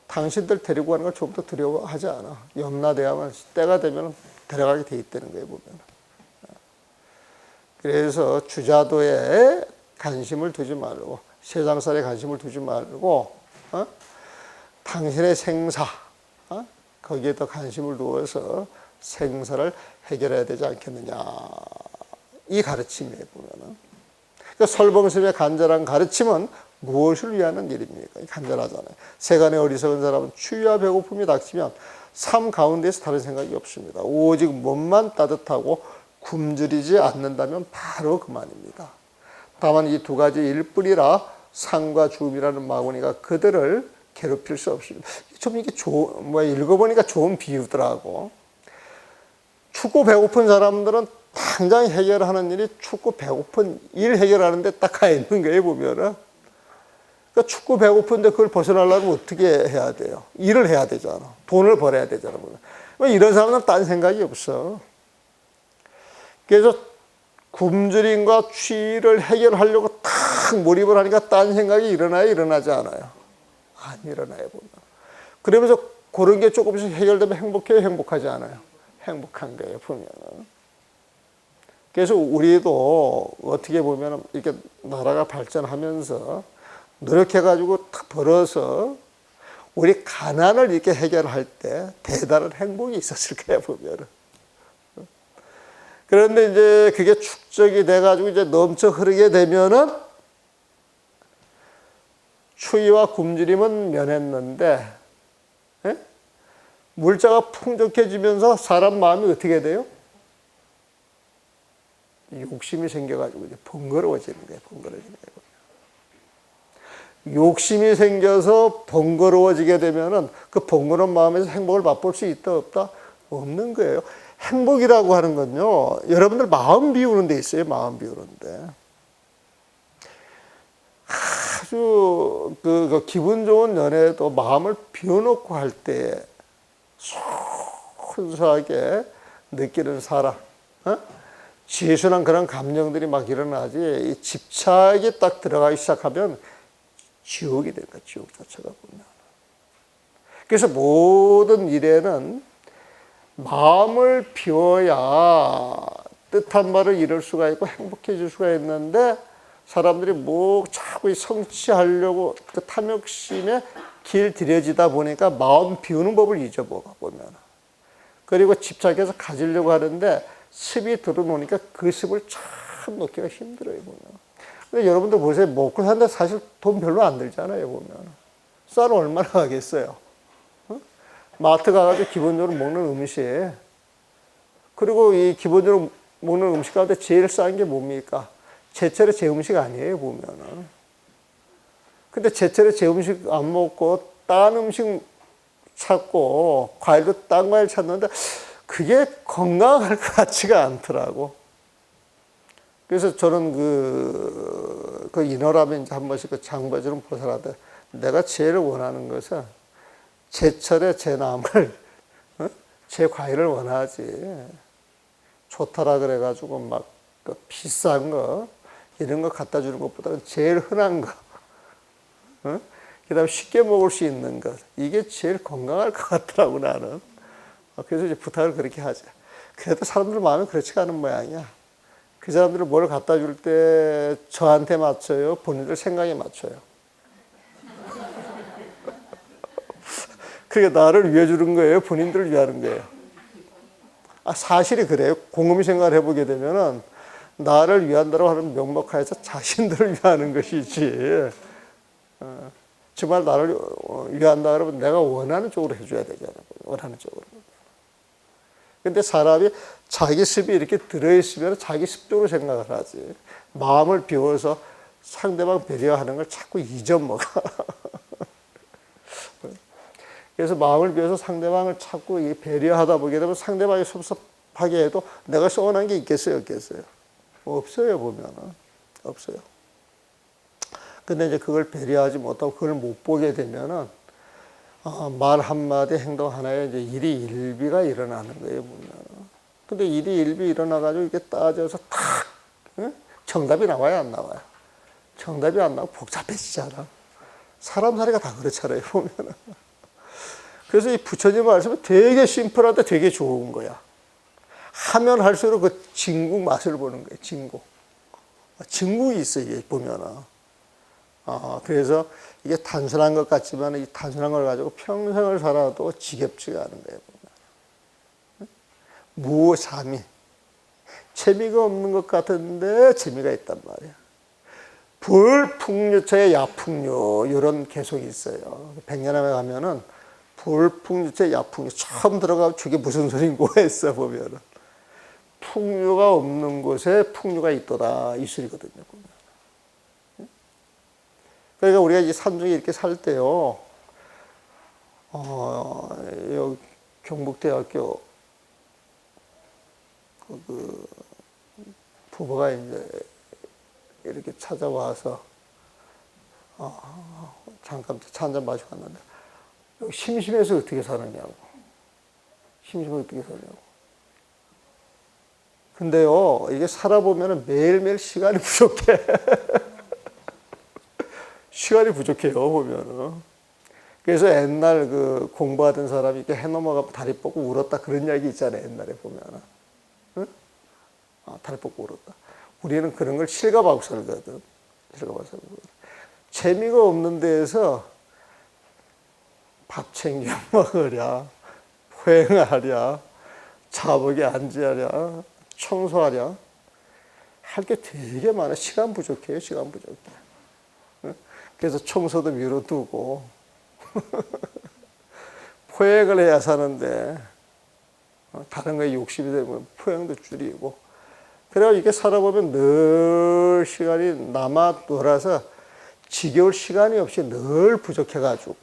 당신들 데리고 가는 걸 조금 더 두려워하지 않아. 염라대왕은 때가 되면 데려가게 돼 있다는 거예요, 보면. 그래서 주자도에 관심을 두지 말고, 세상살에 관심을 두지 말고, 당신의 생사, 거기에 더 관심을 두어서 생사를 해결해야 되지 않겠느냐. 이 가르침이에요, 보면은. 그러니까 설봉스님의 간절한 가르침은 무엇을 위하는 일입니까? 간절하잖아요. 세간의 어리석은 사람은 추위와 배고픔이 닥치면 삶 가운데에서 다른 생각이 없습니다. 오직 몸만 따뜻하고 굶주리지 않는다면 바로 그만입니다. 다만 이 두 가지 일뿐이라 상과 주음이라는 마구니가 그들을 괴롭힐 수 없습니다. 좀 이게 읽어보니까 좋은 비유더라고. 춥고 배고픈 사람들은 당장 해결하는 일이 춥고 배고픈 일 해결하는데 딱 가 있는 거예요, 보면은. 그러니까 춥고 배고픈데 그걸 벗어나려면 어떻게 해야 돼요? 일을 해야 되잖아. 돈을 벌어야 되잖아. 이런 사람은 딴 생각이 없어. 그래서 굶주림과 추위를 해결하려고 탁 몰입을 하니까 딴 생각이 일어나요? 일어나지 않아요? 안 일어나요, 보면. 그러면서 그런 게 조금씩 해결되면 행복해요? 행복하지 않아요? 행복한 거예요, 보면. 그래서 우리도 어떻게 보면 이렇게 나라가 발전하면서 노력해가지고 탁 벌어서 우리 가난을 이렇게 해결할 때 대단한 행복이 있었을 거야, 보면은. 그런데 이제 그게 축적이 돼가지고 이제 넘쳐 흐르게 되면은 추위와 굶주림은 면했는데, 예? 물자가 풍족해지면서 사람 마음이 어떻게 돼요? 욕심이 생겨가지고 이제 번거로워지는 거예요, 번거로워지는 거예요. 욕심이 생겨서 번거로워지게 되면은 그 번거로운 마음에서 행복을 맛볼 수 있다, 없다? 없는 거예요. 행복이라고 하는 건요, 여러분들 마음 비우는 데 있어요, 마음 비우는데. 아주 그 기분 좋은 연애도 마음을 비워놓고 할 때 순수하게 느끼는 사람, 지순한 그런 감정들이 막 일어나지, 이 집착이 딱 들어가기 시작하면 지옥이 되는 거야, 지옥 자체가 보면. 그래서 모든 일에는 마음을 비워야 뜻한 말을 이룰 수가 있고 행복해질 수가 있는데, 사람들이 자꾸 성취하려고 그 탐욕심에 길 들여지다 보니까 마음 비우는 법을 잊어보고 보면. 그리고 집착해서 가지려고 하는데 습이 들어놓으니까 그 습을 참 놓기가 힘들어요, 보면. 근데 여러분들 보세요. 먹고 사는데 사실 돈 별로 안 들잖아요, 보면. 쌀은 얼마나 가겠어요? 마트 가가지고 기본적으로 먹는 음식. 그리고 이 기본적으로 먹는 음식 가운데 제일 싼 게 뭡니까? 제철에 제 음식 아니에요, 보면은. 근데 제철에 제 음식 안 먹고 딴 음식 찾고 과일도 딴 과일 찾는데 그게 건강할 것 같지가 않더라고. 그래서 저는 그 인허라면 이제 한 번씩 그 장바지를 벗어나는데, 내가 제일 원하는 것은 제철에 제 나물, 제 과일을 원하지. 좋다라 그래가지고 막 그 비싼 거, 이런 거 갖다 주는 것보다는 제일 흔한 거, 그 다음에 쉽게 먹을 수 있는 것, 이게 제일 건강할 것 같더라고, 나는. 그래서 이제 부탁을 그렇게 하죠. 그래도 사람들 마음이 그렇지가 않은 모양이야. 그 사람들은 뭘 갖다 줄 때 저한테 맞춰요? 본인들 생각에 맞춰요? 그게 나를 위해 주는 거예요? 본인들을 위하는 거예요? 사실이 그래요. 곰곰이 생각을 해보게 되면은 나를 위한다고 하는 명목하에서 자신들을 위하는 것이지. 정말 나를 위한다 그러면 내가 원하는 쪽으로 해줘야 되잖아요. 원하는 쪽으로. 근데 사람이 자기 습이 이렇게 들어있으면 자기 습적으로 생각을 하지. 마음을 비워서 상대방 배려하는 걸 자꾸 잊어먹어. 그래서 마음을 비워서 상대방을 자꾸 배려하다 보게 되면 상대방이 섭섭하게 해도 내가 서운한 게 있겠어요, 없겠어요? 없어요, 보면은. 없어요. 근데 이제 그걸 배려하지 못하고 그걸 못 보게 되면은 말 한마디 행동 하나에 이제 일이 일비가 일어나는 거예요, 보면. 근데 일이 일비 일어나가지고 이렇게 따져서 탁, 응? 정답이 나와요, 안 나와요? 정답이 안 나오고 복잡해지잖아. 사람 사리가 다 그렇잖아요, 보면은. 그래서 이 부처님 말씀은 되게 심플한데 되게 좋은 거야. 하면 할수록 그 진국 맛을 보는 거예요, 진국. 진국이 있어, 이게 보면은. 그래서 이게 단순한 것 같지만 이 단순한 걸 가지고 평생을 살아도 지겹지가 않은 거예요, 보면. 무오삼이. 재미가 없는 것 같은데 재미가 있단 말이야. 불풍류처의 야풍류, 이런 개속이 있어요. 백년암에 가면은 불풍류처의 야풍류, 처음 들어가면 저게 무슨 소린고 했어, 보면은. 풍류가 없는 곳에 풍류가 있더라, 이 소리거든요, 보면. 그러니까 우리가 이 산중에 이렇게 살 때요, 여기 경북대학교 그 부부가 이제 이렇게 찾아와서 잠깐 차 한잔 마시고 갔는데 심심해서 어떻게 사느냐고. 심심해서 어떻게 사냐고. 근데요, 이게 살아보면 매일매일 시간이 부족해. 시간이 부족해요, 보면은. 그래서 옛날 그 공부하던 사람이 이렇게 해 넘어가면 다리 뻗고 울었다, 그런 이야기 있잖아요, 옛날에 보면은. 응? 다리 뻗고 울었다. 우리는 그런 걸 실감하고 살거든. 실감하고 살거든. 재미가 없는 데에서 밥 챙겨 먹으랴, 포행하랴, 자복에 앉으랴, 청소하랴, 할 게 되게 많아. 시간 부족해요, 시간 부족해. 그래서 청소도 미뤄두고, 포행을 해야 사는데, 다른 거에 욕심이 되면 포행도 줄이고, 그래야 이게 살아보면 늘 시간이 남아 돌아서 지겨울 시간이 없이 늘 부족해가지고.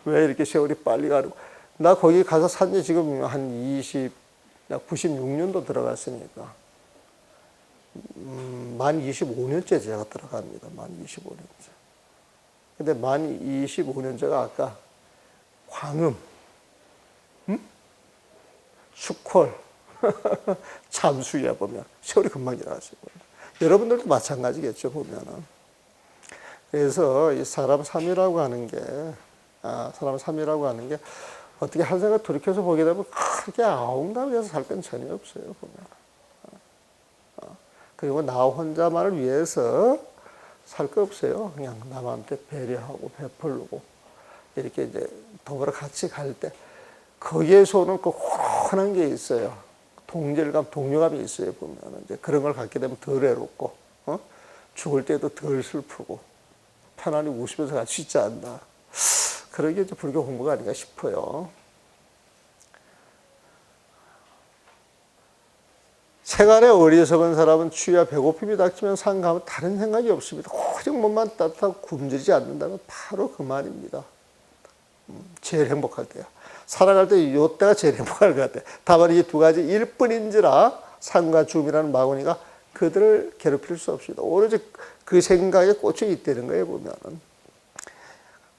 왜 이렇게 세월이 빨리 가고. 나 거기 가서 산 지 지금 한 96년도 들어갔으니까. 만 25년째 제가 들어갑니다. 만 25년째. 근데 만 25년째가 아까 광음, 수콜, 잠수야 보면 세월이 금방 지나갔어요. 여러분들도 마찬가지겠죠, 보면은. 그래서 이 사람 삶이라고 하는 게, 사람 삶이라고 하는 게 어떻게 한 생각 돌이켜서 보게 되면 크게 아웅다웅해서 살 건 전혀 없어요, 보면. 그리고 나 혼자만을 위해서 살 거 없어요. 그냥 남한테 배려하고 베풀고 이렇게 이제 더불어 같이 갈 때 거기에서 오는 그 환한 게 있어요. 동질감, 동료감이 있어요, 보면. 이제 그런 걸 갖게 되면 덜 외롭고, 죽을 때도 덜 슬프고, 편안히 웃으면서 갈 수 있지 않나. 그런 게 이제 불교 공부가 아닌가 싶어요. 생활에 어리석은 사람은 추위와 배고픔이 닥치면 상가하면 다른 생각이 없습니다. 오직 몸만 따뜻하고 굶주리지 않는다면 바로 그 말입니다. 제일 행복할 때야. 살아갈 때 이때가 제일 행복할 것 같아. 다만 이 두 가지 일뿐인지라 상과 죽음이라는 마구니가 그들을 괴롭힐 수 없습니다. 오로지 그 생각에 꽂혀 있다는 거예요, 보면은.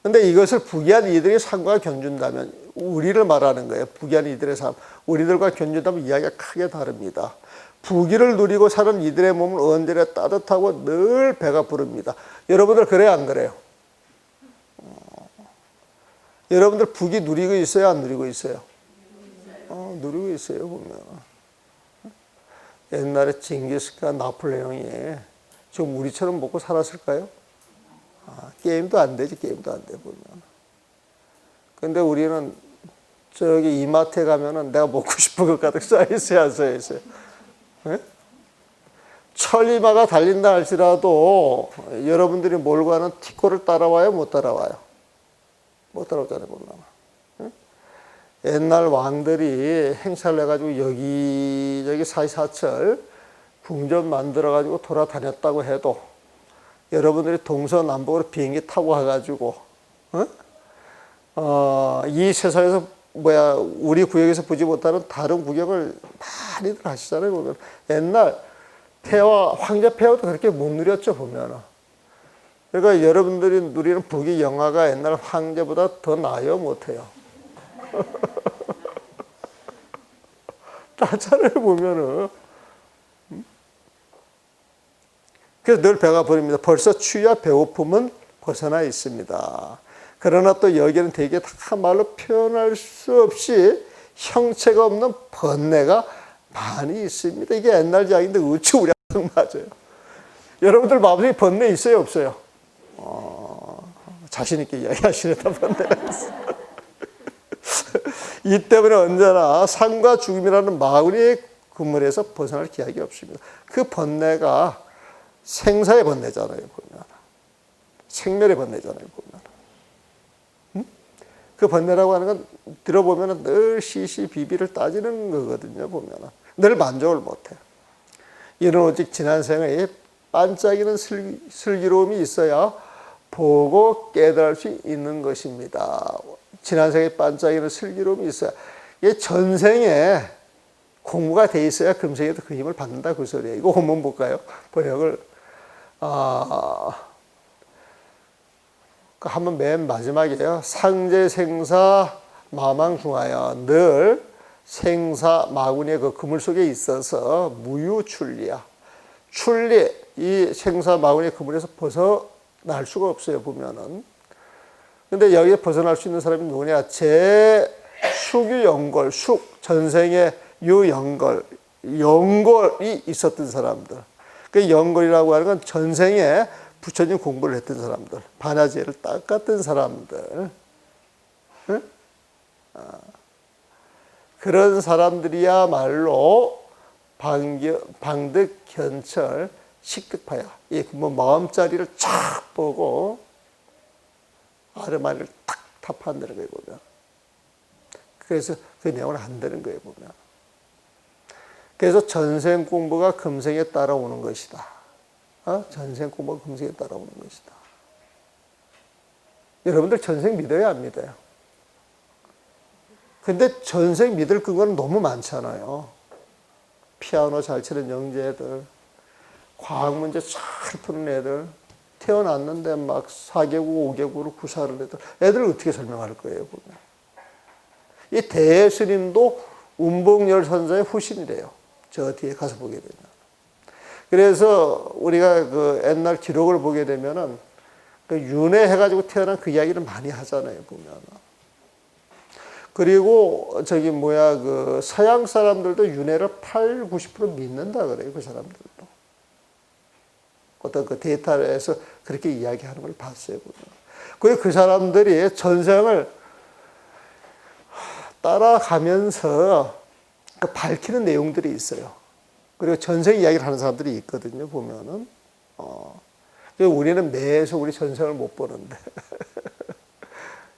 근데 이것을 부귀한 이들이 상과 견준다면 우리를 말하는 거예요. 부귀한 이들의 삶. 우리들과 견준다면 이야기가 크게 다릅니다. 부귀를 누리고 사는 이들의 몸은 언제나 따뜻하고 늘 배가 부릅니다. 여러분들 그래요, 안 그래요? 여러분들 부귀 누리고 있어요, 안 누리고 있어요? 누리고 있어요, 보면. 옛날에 징기스칸, 나폴레옹이 지금 우리처럼 먹고 살았을까요? 게임도 안 되지, 게임도 안 돼, 보면. 근데 우리는 저기 이마트에 가면은 내가 먹고 싶은 것 가득 쌓여있어요, 안 쌓여있어요? 네? 천리마가 달린다 할지라도 여러분들이 몰고 가는 티코를 따라와요, 못 따라와요? 못 따라오잖아요, 보면. 네? 옛날 왕들이 행사를 해가지고 여기저기 사이사철 궁전 만들어가지고 돌아다녔다고 해도 여러분들이 동서남북으로 비행기 타고 와가지고, 이 세상에서 우리 구역에서 보지 못하는 다른 구경을 많이들 하시잖아요, 보면. 옛날 황제 폐하도 그렇게 못 누렸죠, 보면. 그러니까 여러분들이 누리는 부귀 영화가 옛날 황제보다 더 나아요, 못해요? 나잖아요, 보면은. 그래서 늘 배가 부릅니다. 벌써 추위와 배고픔은 벗어나 있습니다. 그러나 또 여기는 되게 다 말로 표현할 수 없이 형체가 없는 번뇌가 많이 있습니다. 이게 옛날 이야기인데 어찌 우리 항상 맞아요. 여러분들 마음속에 번뇌 있어요, 없어요? 자신 있게 이야기하시려다 번뇌가 있어요. 이 때문에 언제나 삶과 죽음이라는 마구니의 그물에서 벗어날 기약이 없습니다. 그 번뇌가 생사의 번뇌잖아요, 보면. 생멸의 번뇌잖아요, 보면. 응? 그 번뇌라고 하는 건 들어보면 늘 시시비비를 따지는 거거든요, 보면. 늘 만족을 못해요. 이는 오직 지난 생의 반짝이는 슬기로움이 있어야 보고 깨달을 수 있는 것입니다. 지난 생의 반짝이는 슬기로움이 있어야. 이게 전생에 공부가 돼 있어야 금생에도 그 힘을 받는다, 그 소리예요. 이거 한번 볼까요? 번역을. 한번 맨 마지막이에요. 상제생사 마망중하여 늘 생사 마구니의 그 그물 속에 있어서 무유출리야. 출리, 이 생사 마구니의 그물에서 벗어날 수가 없어요, 보면은. 근데 여기에 벗어날 수 있는 사람이 누구냐? 숙유연골, 전생에 유연골, 연골이 있었던 사람들. 그 연골이라고 하는 건 전생에 부처님 공부를 했던 사람들, 반야지를 닦았던 사람들, 응? 그런 사람들이야말로 방득, 견철, 식득파야. 이 마음자리를 쫙 보고 아르마니를 탁 타파한다는 거예요, 보면. 그래서 그 내용을 한다는 거예요, 보면. 그래서 전생 공부가 금생에 따라오는 것이다. 전생 공부가 금생에 따라오는 것이다. 여러분들 전생 믿어요, 안 믿어요? 근데 전생 믿을 근거는 너무 많잖아요. 피아노 잘 치는 영재들, 과학 문제 잘 푸는 애들, 태어났는데 막 4개국, 5개국으로 구사하는 애들 어떻게 설명할 거예요, 보면. 이 대스님도 운봉열 선사의 후신이래요. 저 뒤에 가서 보게 되면. 그래서 우리가 그 옛날 기록을 보게 되면은 그 윤회해가지고 태어난 그 이야기를 많이 하잖아요, 보면. 그리고 그 서양 사람들도 윤회를 8, 90% 믿는다 그래요, 그 사람들도. 어떤 그 데이터에서 그렇게 이야기하는 걸 봤어요, 보면. 그리고 그 사람들이 전생을 따라가면서 그 밝히는 내용들이 있어요. 그리고 전생 이야기를 하는 사람들이 있거든요, 보면은. 우리는 매수 우리 전생을 못 보는데.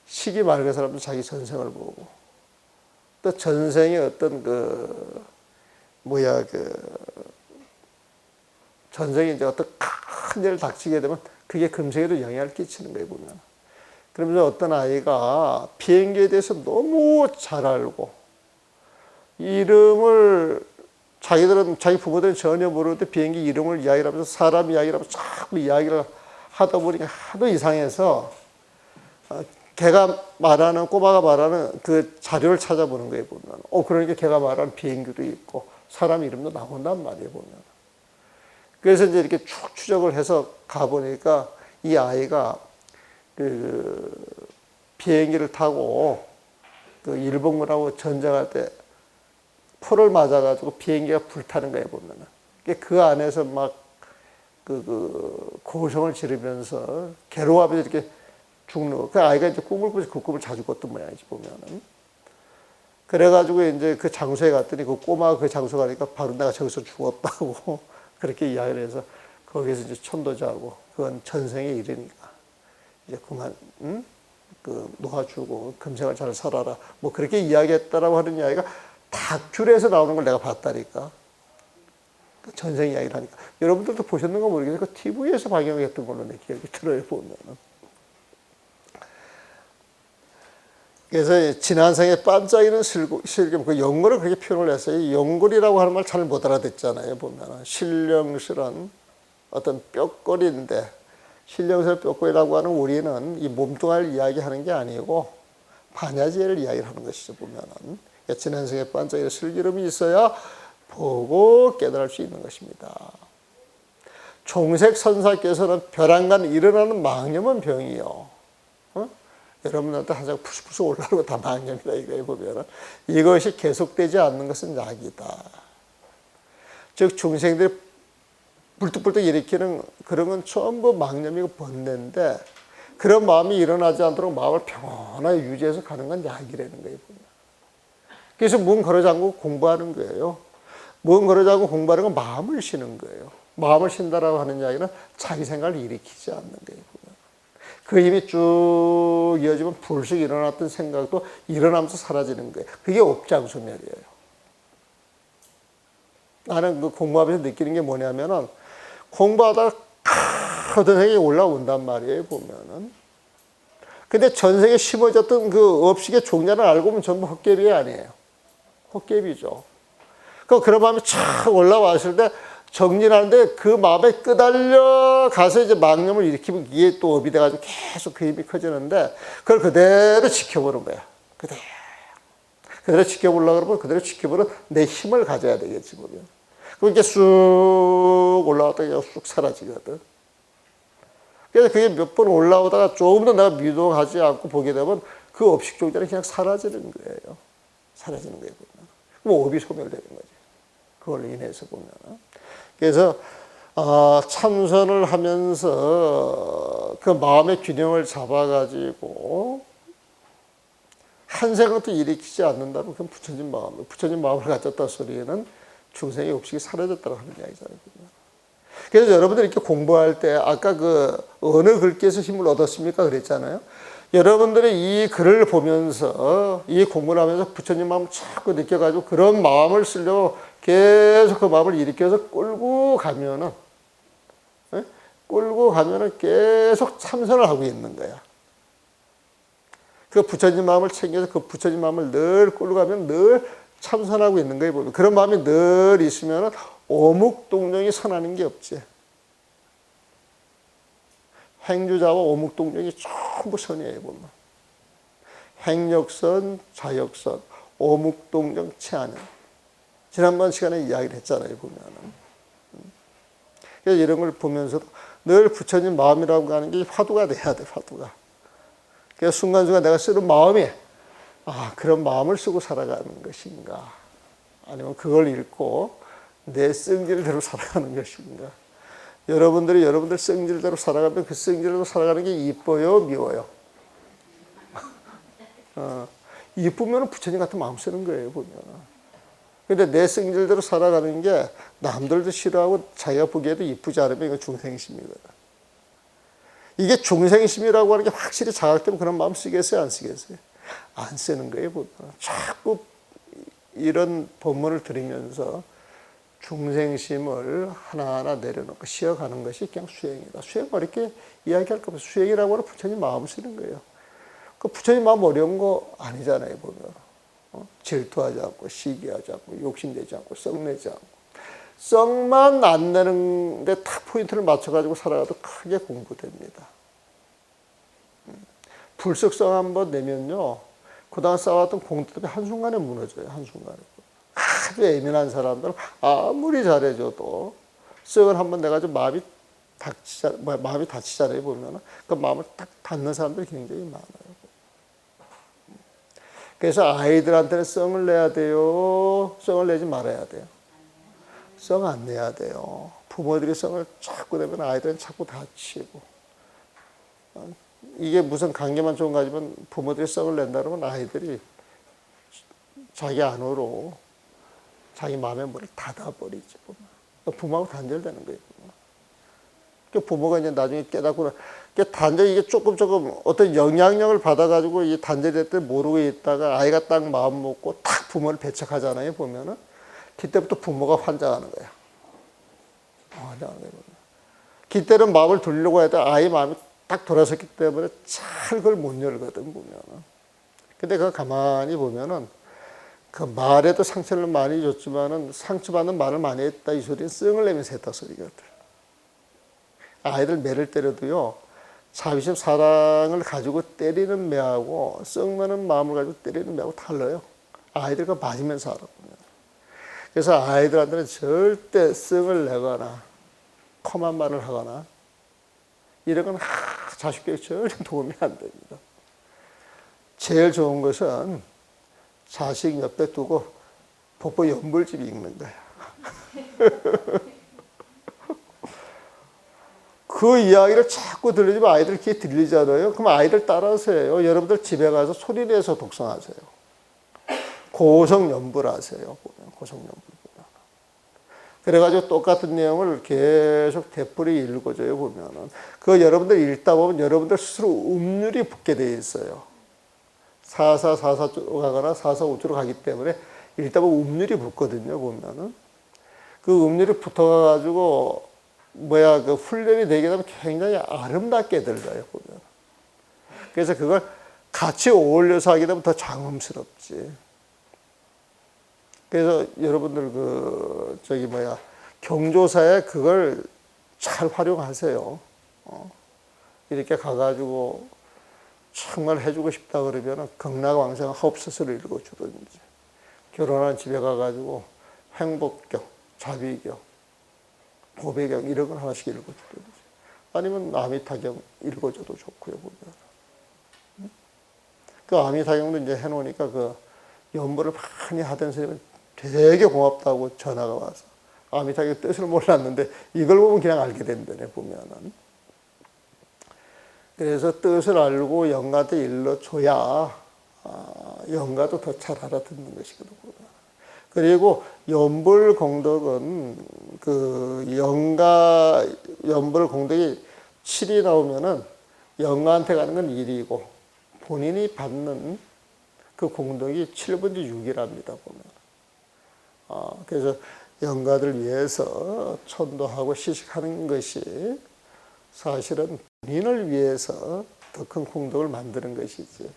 시기 맑은 사람도 자기 전생을 보고. 또 전생의 어떤 전생에 이제 어떤 큰 일을 닥치게 되면 그게 금생에도 영향을 끼치는 거예요, 보면. 그러면서 어떤 아이가 비행기에 대해서 너무 잘 알고, 이름을 자기 부모들은 전혀 모르는데 비행기 이름을 이야기를 하면서 사람 이야기를 하면서 자꾸 이야기를 하다 보니까 하도 이상해서 꼬마가 말하는 그 자료를 찾아보는 거예요, 보면. 그러니까 걔가 말하는 비행기도 있고 사람 이름도 나온단 말이에요, 보면. 그래서 이제 이렇게 쭉 추적을 해서 가보니까 이 아이가 그 비행기를 타고 그 일본군하고 전쟁할 때 포를 맞아가지고 비행기가 불타는 거예요, 보면은. 그 안에서 막 고성을 지르면서 괴로워하면서 이렇게 죽는 거. 그 아이가 이제 꿈을 꾸면서 그 꿈을 자주 꿨던 모양이지, 보면은. 그래가지고 이제 그 장소에 갔더니 그 꼬마가 그 장소 가니까 바로 내가 저기서 죽었다고 그렇게 이야기를 해서 거기서 이제 천도자고 그건 전생의 일이니까 이제 그만, 놓아주고 금생을 잘 살아라. 뭐 그렇게 이야기했다라고 하는 이야기가 다큐에서 나오는 걸 내가 봤다니까. 전생 이야기를 하니까. 여러분들도 보셨는가 모르겠어요. 그 TV에서 방영했던 걸로 내 기억이 들어요, 보면은. 그래서 지난 생에 반짝이는 실경, 그 연골을 그렇게 표현을 했어요. 연골이라고 하는 말 잘 못 알아듣잖아요, 보면은. 신령스런 어떤 뼈골인데, 신령스런 뼈골이라고 하는 우리는 이 몸뚱아리를 이야기하는 게 아니고, 반야지를 이야기하는 것이죠, 보면은. 지난 생에 반짝이는 슬기름이 있어야 보고 깨달을 수 있는 것입니다. 종색선사께서는 벼랑간 일어나는 망념은 병이요. 여러분한테 항상 푸스푸스 올라오고 다 망념이다. 이거 보면은 이것이 계속되지 않는 것은 약이다. 즉 중생들이 불뚝불뚝 일으키는 그런 건 전부 망념이고 번뇌인데 그런 마음이 일어나지 않도록 마음을 평온하게 유지해서 가는 건 약이라는 거예요. 그래서 문 걸어 잠그고 공부하는 거예요. 문 걸어 잠그고 공부하는 건 마음을 쉬는 거예요. 마음을 쉰다라고 하는 이야기는 자기 생각을 일으키지 않는 거예요. 그 힘이 쭉 이어지면 불쑥 일어났던 생각도 일어나면서 사라지는 거예요. 그게 옵장소멸이에요. 나는 그 공부하면서 느끼는 게 뭐냐면은 공부하다가 어떤 생각이 올라온단 말이에요, 보면은. 근데 전생에 심어졌던 그 업식의 종자를 알고 보면 전부 헛개비 아니에요. 헛개비죠. 그런 마음이 착 올라왔을 때 정진하는데 그 마음에 끄달려 가서 이제 망념을 일으키면 이게 또 업이 돼가지고 계속 그 힘이 커지는데 그걸 그대로 지켜보는 거야. 그대로 지켜보려고 그러면 그대로 지켜보는 내 힘을 가져야 되겠지, 보면. 그럼 이제 쑥 올라왔다가 쑥 사라지거든. 그래서 그게 몇 번 올라오다가 조금 더 내가 미동하지 않고 보게 되면 그 업식 종자는 그냥 사라지는 거예요. 사라지는 거예요, 보면. 그럼 업이 소멸되는 거지. 그걸로 인해서 보면. 그래서 참선을 하면서 그 마음의 균형을 잡아가지고 한 생각도 일으키지 않는다면 그건 부처진 마음을 가졌다 소리에는 중생의 업식이 사라졌다고 하는 이야기잖아요. 그래서 여러분들이 이렇게 공부할 때 아까 그 어느 글귀에서 힘을 얻었습니까? 그랬잖아요. 여러분들이 이 글을 보면서 이 공부를 하면서 부처님 마음을 자꾸 느껴가지고 그런 마음을 쓰려고 계속 그 마음을 일으켜서 끌고 가면은 계속 참선을 하고 있는 거야. 그 부처님 마음을 챙겨서 그 부처님 마음을 늘 끌고 가면 늘 참선하고 있는 거예요. 보면. 그런 마음이 늘 있으면 오묵동정이 선하는 게 없지. 행주자와 오묵동정이 전부 선이에요. 보면. 행역선, 자역선, 오묵동정, 체하는. 지난번 시간에 이야기를 했잖아요. 보면은. 그래서 이런 걸 보면서도 늘 부처님 마음이라고 하는 게 화두가 돼야 돼. 화두가. 그래서 순간순간 내가 쓰는 마음이 그런 마음을 쓰고 살아가는 것인가? 아니면 그걸 읽고 내 성질대로 살아가는 것인가? 여러분들이 여러분들 성질대로 살아가면 그 성질대로 살아가는 게 이뻐요, 미워요? 이쁘면 부처님 같은 마음 쓰는 거예요, 보면. 근데 내 성질대로 살아가는 게 남들도 싫어하고 자기가 보기에도 이쁘지 않으면 이거 중생심이거든. 이게 중생심이라고 하는 게 확실히 자각되면 그런 마음 쓰겠어요, 안 쓰겠어요? 안 쓰는 거예요, 보면. 자꾸 이런 본문을 들으면서 중생심을 하나하나 내려놓고 쉬어가는 것이 그냥 수행이다. 수행 어렵게 이야기할 거 없어요. 수행이라고 하는 부처님 마음 쓰는 거예요. 그 부처님 마음 어려운 거 아니잖아요, 보면. 질투하지 않고, 시기하지 않고, 욕심내지 않고, 썩내지 않고. 썩만 안 내는데 딱 포인트를 맞춰가지고 살아가도 크게 공부됩니다. 불쑥성 한번 내면요, 그동안 쌓아왔던 공덕이 한순간에 무너져요, 한순간에. 아주 예민한 사람들은 아무리 잘해줘도 썩을 한번 내가지고 마음이 다치잖아요, 보면은. 그 마음을 딱 닫는 사람들이 굉장히 많아요. 그래서 아이들한테는 썽을 내야 돼요? 썽을 내지 말아야 돼요? 썽 안 내야 돼요. 부모들이 썽을 자꾸 내면 아이들은 자꾸 다치고. 이게 무슨 관계만 좋은 거지만 부모들이 썽을 낸다 그러면 아이들이 자기 안으로 자기 마음의 문을 닫아버리지. 부모하고 단절되는 거예요. 부모가 이제 나중에 깨닫고, 단절이 이게 조금 어떤 영향력을 받아가지고 이 단절이 됐을 때 모르고 있다가 아이가 딱 마음 먹고 딱 부모를 배척하잖아요, 보면은. 그때부터 부모가 환장하는 거야. 환장하는 거예요. 그때는 마음을 돌리려고 해도 아이 마음이 딱 돌아섰기 때문에 잘 그걸 못 열거든, 보면은. 근데 그거 가만히 보면은 그 말에도 상처를 많이 줬지만은 상처받는 말을 많이 했다 이 소리는 썽을 내면서 했다 소리거든. 아이들 매를 때려도요, 자비심 사랑을 가지고 때리는 매하고 썩나는 마음을 가지고 때리는 매하고 달라요. 아이들과 맞으면서 알아보면. 그래서 아이들한테는 절대 씀을 내거나 험한 말을 하거나 이런 건 자식 교육에 전혀 도움이 안 됩니다. 제일 좋은 것은 자식 옆에 두고 복부 연불집 읽는 거야. 그 이야기를 자꾸 들리지만 아이들 귀에 들리잖아요. 그럼 아이들 따라서 해요. 여러분들 집에 가서 소리내서 독서하세요. 고성연불하세요. 고성연불. 그래가지고 똑같은 내용을 계속 되풀이 읽어줘요, 보면은. 그거 여러분들 읽다 보면 여러분들 스스로 음률이 붙게 돼 있어요. 4444 가거나 445쪽으로 가기 때문에 읽다 보면 음률이 붙거든요, 보면은. 그 음률이 붙어가지고, 그 훈련이 되게 되면 굉장히 아름답게 들려요, 보면. 그래서 그걸 같이 어울려서 하게 되면 더 장음스럽지. 그래서 여러분들 경조사에 그걸 잘 활용하세요. 이렇게 가가지고 정말 해주고 싶다 그러면 극락왕생 합서서를 읽어주든지, 결혼한 집에 가가지고 행복경, 자비경, 보배경 이런 걸 하나씩 읽어주든지, 아니면 아미타경 읽어줘도 좋고요, 보면. 그 아미타경도 이제 해놓으니까 그 연보를 많이 하던 선생님은 되게 고맙다고 전화가 와서, 아미타경의 뜻을 몰랐는데 이걸 보면 그냥 알게 된다네, 보면은. 그래서 뜻을 알고 영가한테 일러줘야 영가도 더 잘 알아듣는 것이거든요. 그리고 연불공덕은 그 연불 공덕이 7이 나오면은 영가한테 가는 건 1이고 본인이 받는 그 공덕이 7분의 6이랍니다, 보면. 그래서 영가들 위해서 천도하고 시식하는 것이 사실은 본인을 위해서 더 큰 공덕을 만드는 것이지,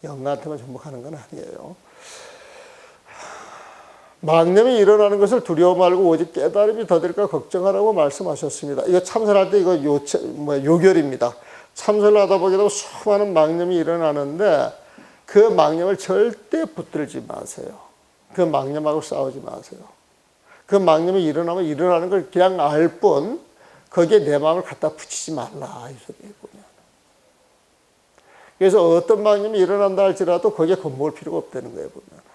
영가한테만 전복하는 건 아니에요. 망념이 일어나는 것을 두려워 말고 오직 깨달음이 더딜까 걱정하라고 말씀하셨습니다. 이거 참선할 때 이거 요결입니다. 참선을 하다 보게 되면 수많은 망념이 일어나는데 그 망념을 절대 붙들지 마세요. 그 망념하고 싸우지 마세요. 그 망념이 일어나면 일어나는 걸 그냥 알 뿐 거기에 내 마음을 갖다 붙이지 말라, 이 소리에 보면. 그래서 어떤 망념이 일어난다 할지라도 거기에 겁먹을 필요가 없다는 거예요, 보면.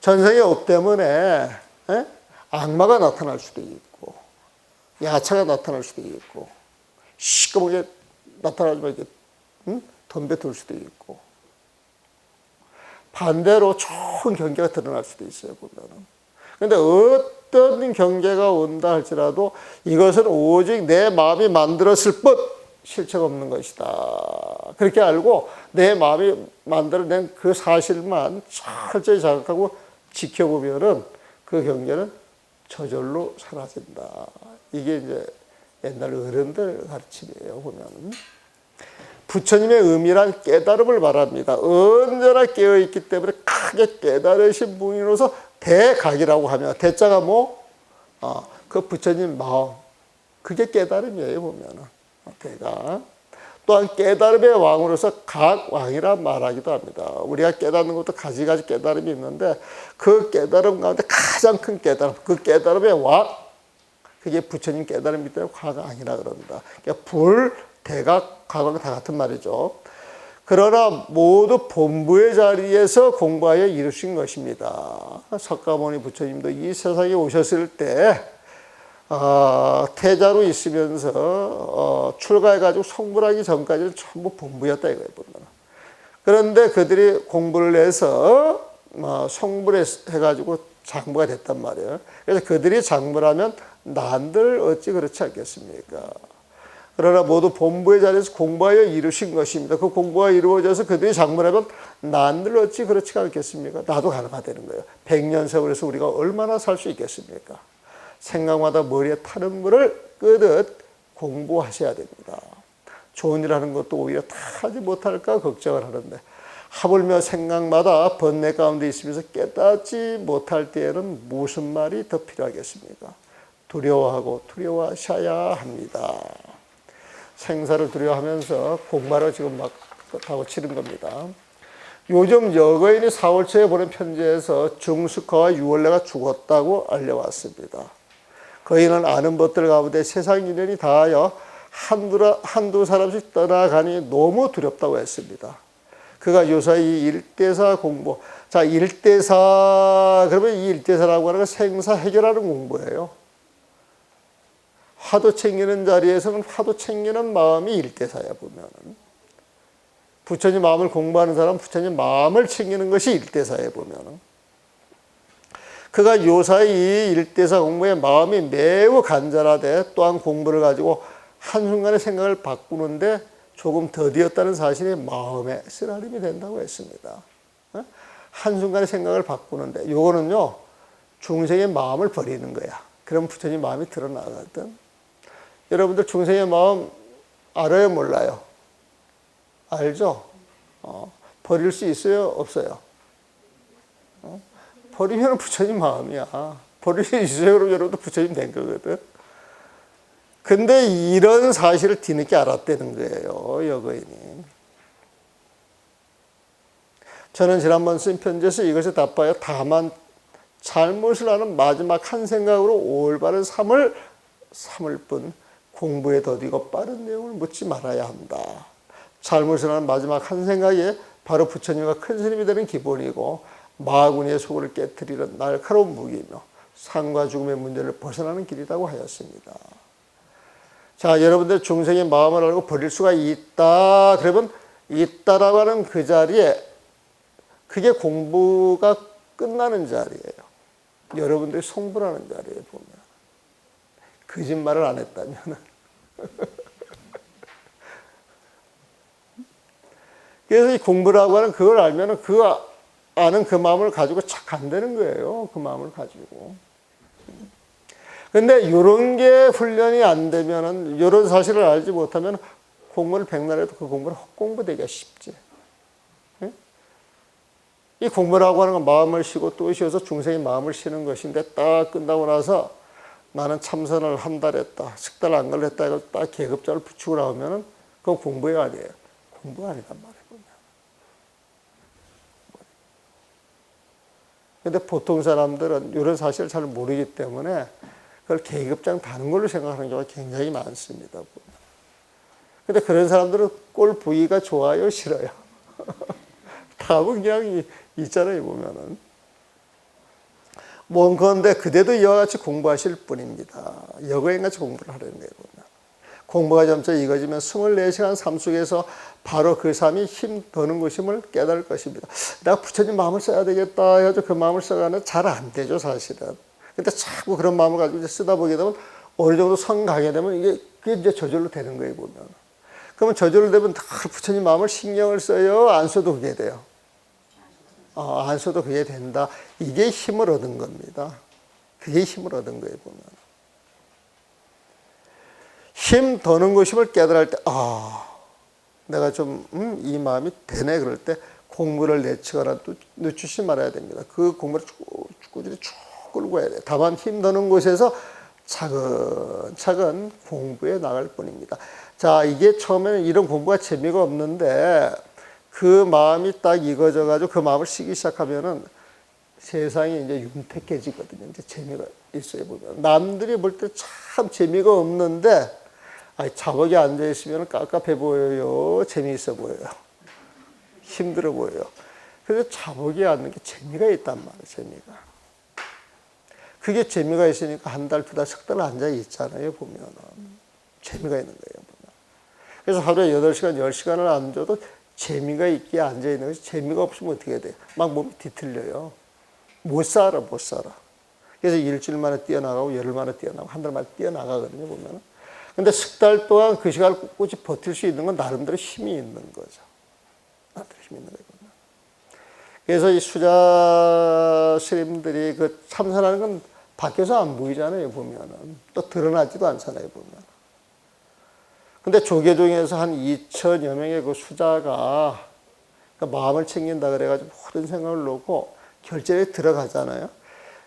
전생의 업 때문에 악마가 나타날 수도 있고, 야차가 나타날 수도 있고, 시꺼멓게 나타나지만 이렇게 덤벼들 수도 있고, 반대로 좋은 경계가 드러날 수도 있어요, 보면은. 그런데 어떤 경계가 온다 할지라도 이것은 오직 내 마음이 만들었을 뿐 실체가 없는 것이다. 그렇게 알고 내 마음이 만들어낸 그 사실만 철저히 자각하고 지켜보면은 그 경계는 저절로 사라진다. 이게 이제 옛날 어른들 가르침이에요, 보면은. 부처님의 의미란 깨달음을 말합니다. 언제나 깨어있기 때문에 크게 깨달으신 분으로서 대각이라고 하면, 대자가 그 부처님 마음, 그게 깨달음이에요, 보면은. 대각. 또한 깨달음의 왕으로서 각왕이라 말하기도 합니다. 우리가 깨닫는 것도 가지가지 깨달음이 있는데 그 깨달음 가운데 가장 큰 깨달음, 그 깨달음의 왕, 그게 부처님 깨달음이기 때문에 각왕이라 그런다. 그러니까 불, 대각, 각왕 다 같은 말이죠. 그러나 모두 본부의 자리에서 공부하여 이루신 것입니다. 석가모니 부처님도 이 세상에 오셨을 때 태자로 있으면서 출가해가지고 성불하기 전까지는 전부 본부였다 이거예요, 보면. 그런데 그들이 공부를 해서 성불해가지고 장부가 됐단 말이에요. 그래서 그들이 장부라면 난들 어찌 그렇지 않겠습니까? 그러나 모두 본부의 자리에서 공부하여 이루신 것입니다. 그 공부가 이루어져서 그들이 장부라면 난들 어찌 그렇지 않겠습니까? 나도 가능하다는 거예요. 100년 세월에서 우리가 얼마나 살 수 있겠습니까? 생각마다 머리에 타는 것을 끄듯 공부하셔야 됩니다. 좋은 일 하는 것도 오히려 다 하지 못할까 걱정을 하는데 하물며 생각마다 번뇌 가운데 있으면서 깨닫지 못할 때에는 무슨 말이 더 필요하겠습니까? 두려워하고 두려워하셔야 합니다. 생사를 두려워하면서 공부하러 지금 막 하고 치는 겁니다. 요즘 여거인이 4월 초에 보낸 편지에서 정숙화와 유월래가 죽었다고 알려왔습니다. 거인은 아는 것들 가운데 세상 인연이 닿아여 한두 사람씩 떠나가니 너무 두렵다고 했습니다. 그가 요사이 일대사 공부. 자, 일대사, 그러면 이 일대사라고 하는 건 생사 해결하는 공부예요. 화두 챙기는 자리에서는 화두 챙기는 마음이 일대사야, 보면은. 부처님 마음을 공부하는 사람은 부처님 마음을 챙기는 것이 일대사에 보면은. 그가 요사이 일대사 공부에 마음이 매우 간절하되 또한 공부를 가지고 한순간에 생각을 바꾸는데 조금 더디었다는 사실이 마음에 쓰라림이 된다고 했습니다. 한순간에 생각을 바꾸는데 요거는요 중생의 마음을 버리는 거야. 그럼 부처님 마음이 드러나거든. 여러분들 중생의 마음 알아요 몰라요? 알죠? 버릴 수 있어요 없어요? 버리면 부처님 마음이야. 버릴 수 있어요 그럼 여러분도 부처님 된 거거든. 근데 이런 사실을 뒤늦게 알았다는 거예요, 여거인이. 저는 지난번 쓴 편지에서 이것을 답하여 다만 잘못을 하는 마지막 한 생각으로 올바른 삶을 삼을 뿐 공부에 더디고 빠른 내용을 묻지 말아야 한다. 잘못을 하는 마지막 한 생각이 바로 부처님과 큰 스님이 되는 기본이고 마구니의 속을 깨트리는 날카로운 무기이며 삶과 죽음의 문제를 벗어나는 길이라고 하였습니다. 자, 여러분들 중생의 마음을 알고 버릴 수가 있다. 그러면 있다라고 하는 그 자리에 그게 공부가 끝나는 자리예요. 여러분들이 성불하는 자리에 보면. 거짓말을 안 했다면. 그래서 이 공부라고 하는 그걸 알면 그 아는 그 마음을 가지고 착 안 되는 거예요. 그 마음을 가지고. 근데 이런 게 훈련이 안 되면은, 이런 사실을 알지 못하면 공부를 백날 해도 그 공부는 헛공부되기가 쉽지. 이 공부라고 하는 건 마음을 쉬고 또 쉬어서 중생의 마음을 쉬는 것인데 딱 끝나고 나서 나는 참선을 한 달 했다, 석 달 안 걸렸다 해서 딱 계급자를 붙이고 나오면은 그건 공부가 아니에요. 공부가 아니란 말이에요. 근데 보통 사람들은 이런 사실을 잘 모르기 때문에 그걸 계급장 다는 걸로 생각하는 경우가 굉장히 많습니다. 근데 그런 사람들은 꼴 부위가 좋아요, 싫어요? 답은 그냥 있잖아요, 보면은. 그런데 그대도 이와 같이 공부하실 뿐입니다. 여거인같이 공부를 하려는 거예요, 보면. 공부가 점차 이거지면 24시간 삶 속에서 바로 그 삶이 힘 드는 것임을 깨달을 것입니다. 내가 부처님 마음을 써야 되겠다 해가지고 그 마음을 써가는 잘 안 되죠, 사실은. 근데 자꾸 그런 마음을 가지고 이제 쓰다 보게 되면 어느 정도 선 가게 되면 그게 이제 저절로 되는 거예요, 보면. 그러면 저절로 되면 다 부처님 마음을 신경을 써요? 안 써도 그게 돼요? 안 써도 그게 된다. 이게 힘을 얻은 겁니다. 그게 힘을 얻은 거예요, 보면. 힘 더는 것임을 깨달을 때, 내가 좀, 이 마음이 되네. 그럴 때 공부를 내치거나 또 늦추지 말아야 됩니다. 그 공부를 꾸준히 쭉 끌고 가야 돼요. 다만 힘 더는 곳에서 차근차근 공부해 나갈 뿐입니다. 자, 이게 처음에는 이런 공부가 재미가 없는데 그 마음이 딱 익어져가지고 그 마음을 쓰기 시작하면은 세상이 이제 윤택해지거든요. 이제 재미가 있어요, 보면. 남들이 볼 때 참 재미가 없는데, 자복에 앉아있으면 깝깝해 보여요. 재미있어 보여요. 힘들어 보여요. 그래서 자복에 앉는 게 재미가 있단 말이에요, 재미가. 그게 재미가 있으니까 한 달, 두 달, 석 달 앉아 있잖아요, 보면은. 재미가 있는 거예요, 보면. 그래서 하루에 8시간, 10시간을 앉아도 재미가 있게 앉아 있는 것이 재미가 없으면 어떻게 돼요? 막 몸이 뒤틀려요. 못 살아. 그래서 일주일 만에 뛰어나가고, 열흘 만에 뛰어나가고, 한 달 만에 뛰어나가거든요, 보면은. 근데 석 달 동안 그 시간을 꿋꿋이 버틸 수 있는 건 나름대로 힘이 있는 거죠. 나름대로 힘이 있는 거예요. 그래서 이 수자 스님들이 그 참선하는 건 밖에서 안 보이잖아요, 보면은. 또 드러나지도 않잖아요, 보면. 근데 조계종에서 한 2천여 명의 그 수자가 그 마음을 챙긴다 그래가지고 모든 생각을 놓고 결제에 들어가잖아요.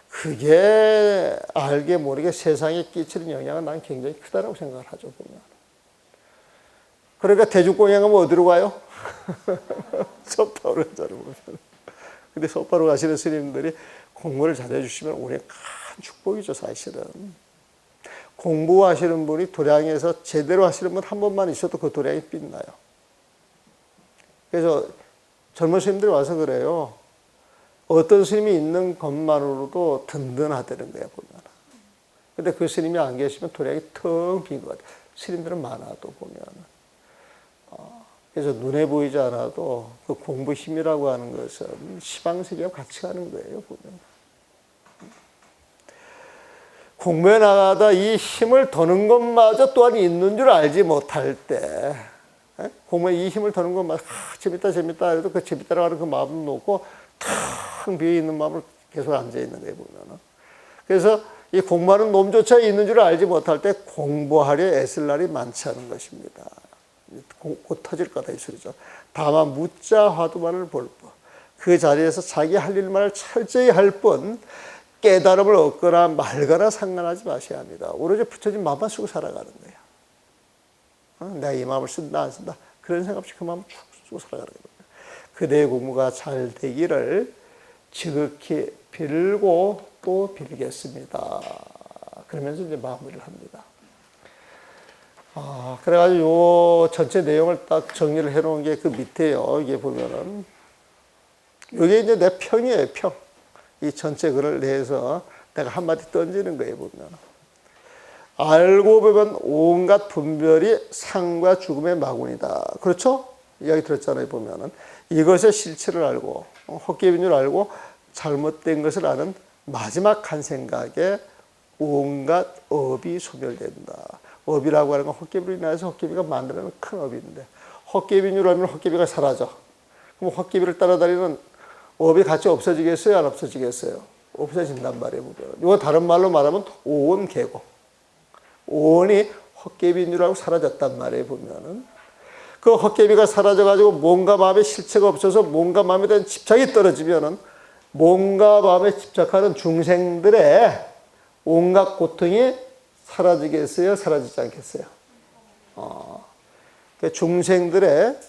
그게 알게 모르게 세상에 끼치는 영향은 난 굉장히 크다라고 생각을 하죠, 보면. 그러니까 대중공연 가면 어디로 가요? 섭파로 가잖아요, 보면. 근데 섭파로 가시는 스님들이 공부를 잘해 주시면 우리의 큰 축복이죠, 사실은. 공부하시는 분이 도량에서 제대로 하시는 분 한 번만 있어도 그 도량이 빛나요. 그래서 젊은 스님들이 와서 그래요. 어떤 스님이 있는 것만으로도 든든하다는 거야, 보면. 근데 그 스님이 안 계시면 도량이 텅 빈 것 같아요. 스님들은 많아도 보면. 그래서 눈에 보이지 않아도 그 공부 힘이라고 하는 것은 시방세계와 같이 가는 거예요, 보면. 공부에 나가다 이 힘을 더는 것마저 또한 있는 줄 알지 못할 때, 공부에 이 힘을 더는 것마저 재밌다 재밌다 해도 그 재밌다라고 하는 그 마음을 놓고 텅 비어있는 마음을 계속 앉아있는 거예요, 보면. 그래서 이 공부하는 놈조차 있는 줄 알지 못할 때 공부하려 애쓸 날이 많지 않은 것입니다. 곧 터질 거다 이 소리죠. 다만 묻자 화두만을 볼 뿐, 그 자리에서 자기 할 일만을 철저히 할 뿐 깨달음을 얻거나 말거나 상관하지 마셔야 합니다. 오로지 붙여진 마음만 쓰고 살아가는 거예요. 내가 이 마음을 쓴다 안 쓴다 그런 생각 없이 그 마음을 쭉 쓰고 살아가는 거예요. 그대의 공부가 잘 되기를 지극히 빌고 또 빌겠습니다. 그러면서 이제 마무리를 합니다. 그래가지고 요 전체 내용을 딱 정리를 해놓은 게 그 밑에요. 이게 보면은 이게 이제 내 평이에요, 평. 이 전체 글을 내서 내가 한마디 던지는 거예요, 보면. 알고 보면 온갖 분별이 상과 죽음의 마군이다. 그렇죠? 이야기 들었잖아요, 보면은. 이것의 실체를 알고, 헛개비인 줄 알고, 잘못된 것을 아는 마지막 한 생각에 온갖 업이 소멸된다. 업이라고 하는 건 헛개비로 인해서 헛개비가 만들어내는 큰 업인데, 헛개비인 줄 알면 헛개비가 사라져. 그럼 헛개비를 따라다니는 업이 같이 없어지겠어요? 안 없어지겠어요? 없어진단 말이에요, 보면. 이거 다른 말로 말하면 오온 개고. 오온이 헛개비인 줄 알고 사라졌단 말이에요, 보면은. 그 헛개비가 사라져가지고 몸과 마음의 실체가 없어서 몸과 마음에 대한 집착이 떨어지면은 몸과 마음에 집착하는 중생들의 온갖 고통이 사라지겠어요? 사라지지 않겠어요? 중생들의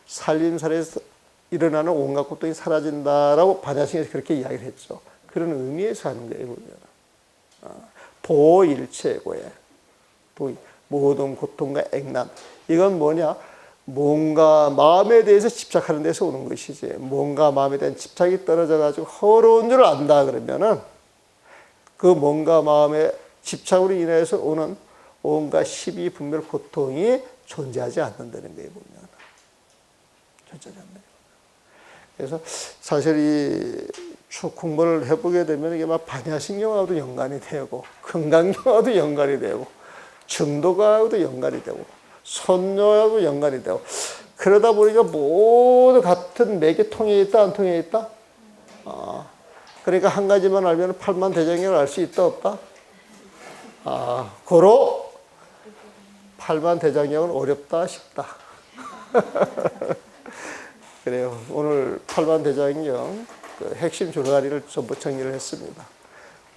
살림살이에서 일어나는 온갖 고통이 사라진다라고 반야승에서 그렇게 이야기를 했죠. 그런 의미에서 하는 거예요, 보면. 보일체고에. 모든 고통과 액난. 이건 뭐냐? 몸과 마음에 대해서 집착하는 데서 오는 것이지. 몸과 마음에 대한 집착이 떨어져가지고 허로운 줄 안다 그러면은 그 몸과 마음의 집착으로 인해서 오는 온갖 시비, 분별, 고통이 존재하지 않는다는 거예요, 보면. 존재하지 않는 거예요. 그래서 사실 이 공부를 해보게 되면 이게 막 반야신경하고도 연관이 되고, 금강경하고도 연관이 되고, 증도가하고도 연관이 되고, 선녀하고 연관이 되고, 그러다 보니까 모두 같은 맥이 통해 있다, 안 통해 있다? 그러니까 한 가지만 알면 팔만대장경을 알 수 있다, 없다? 고로 팔만대장경은 어렵다, 쉽다. 그래요. 오늘 팔만대장경 그 핵심 줄다리를 전부 정리를 했습니다.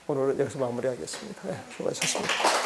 오늘은 여기서 마무리하겠습니다. 네, 수고하셨습니다.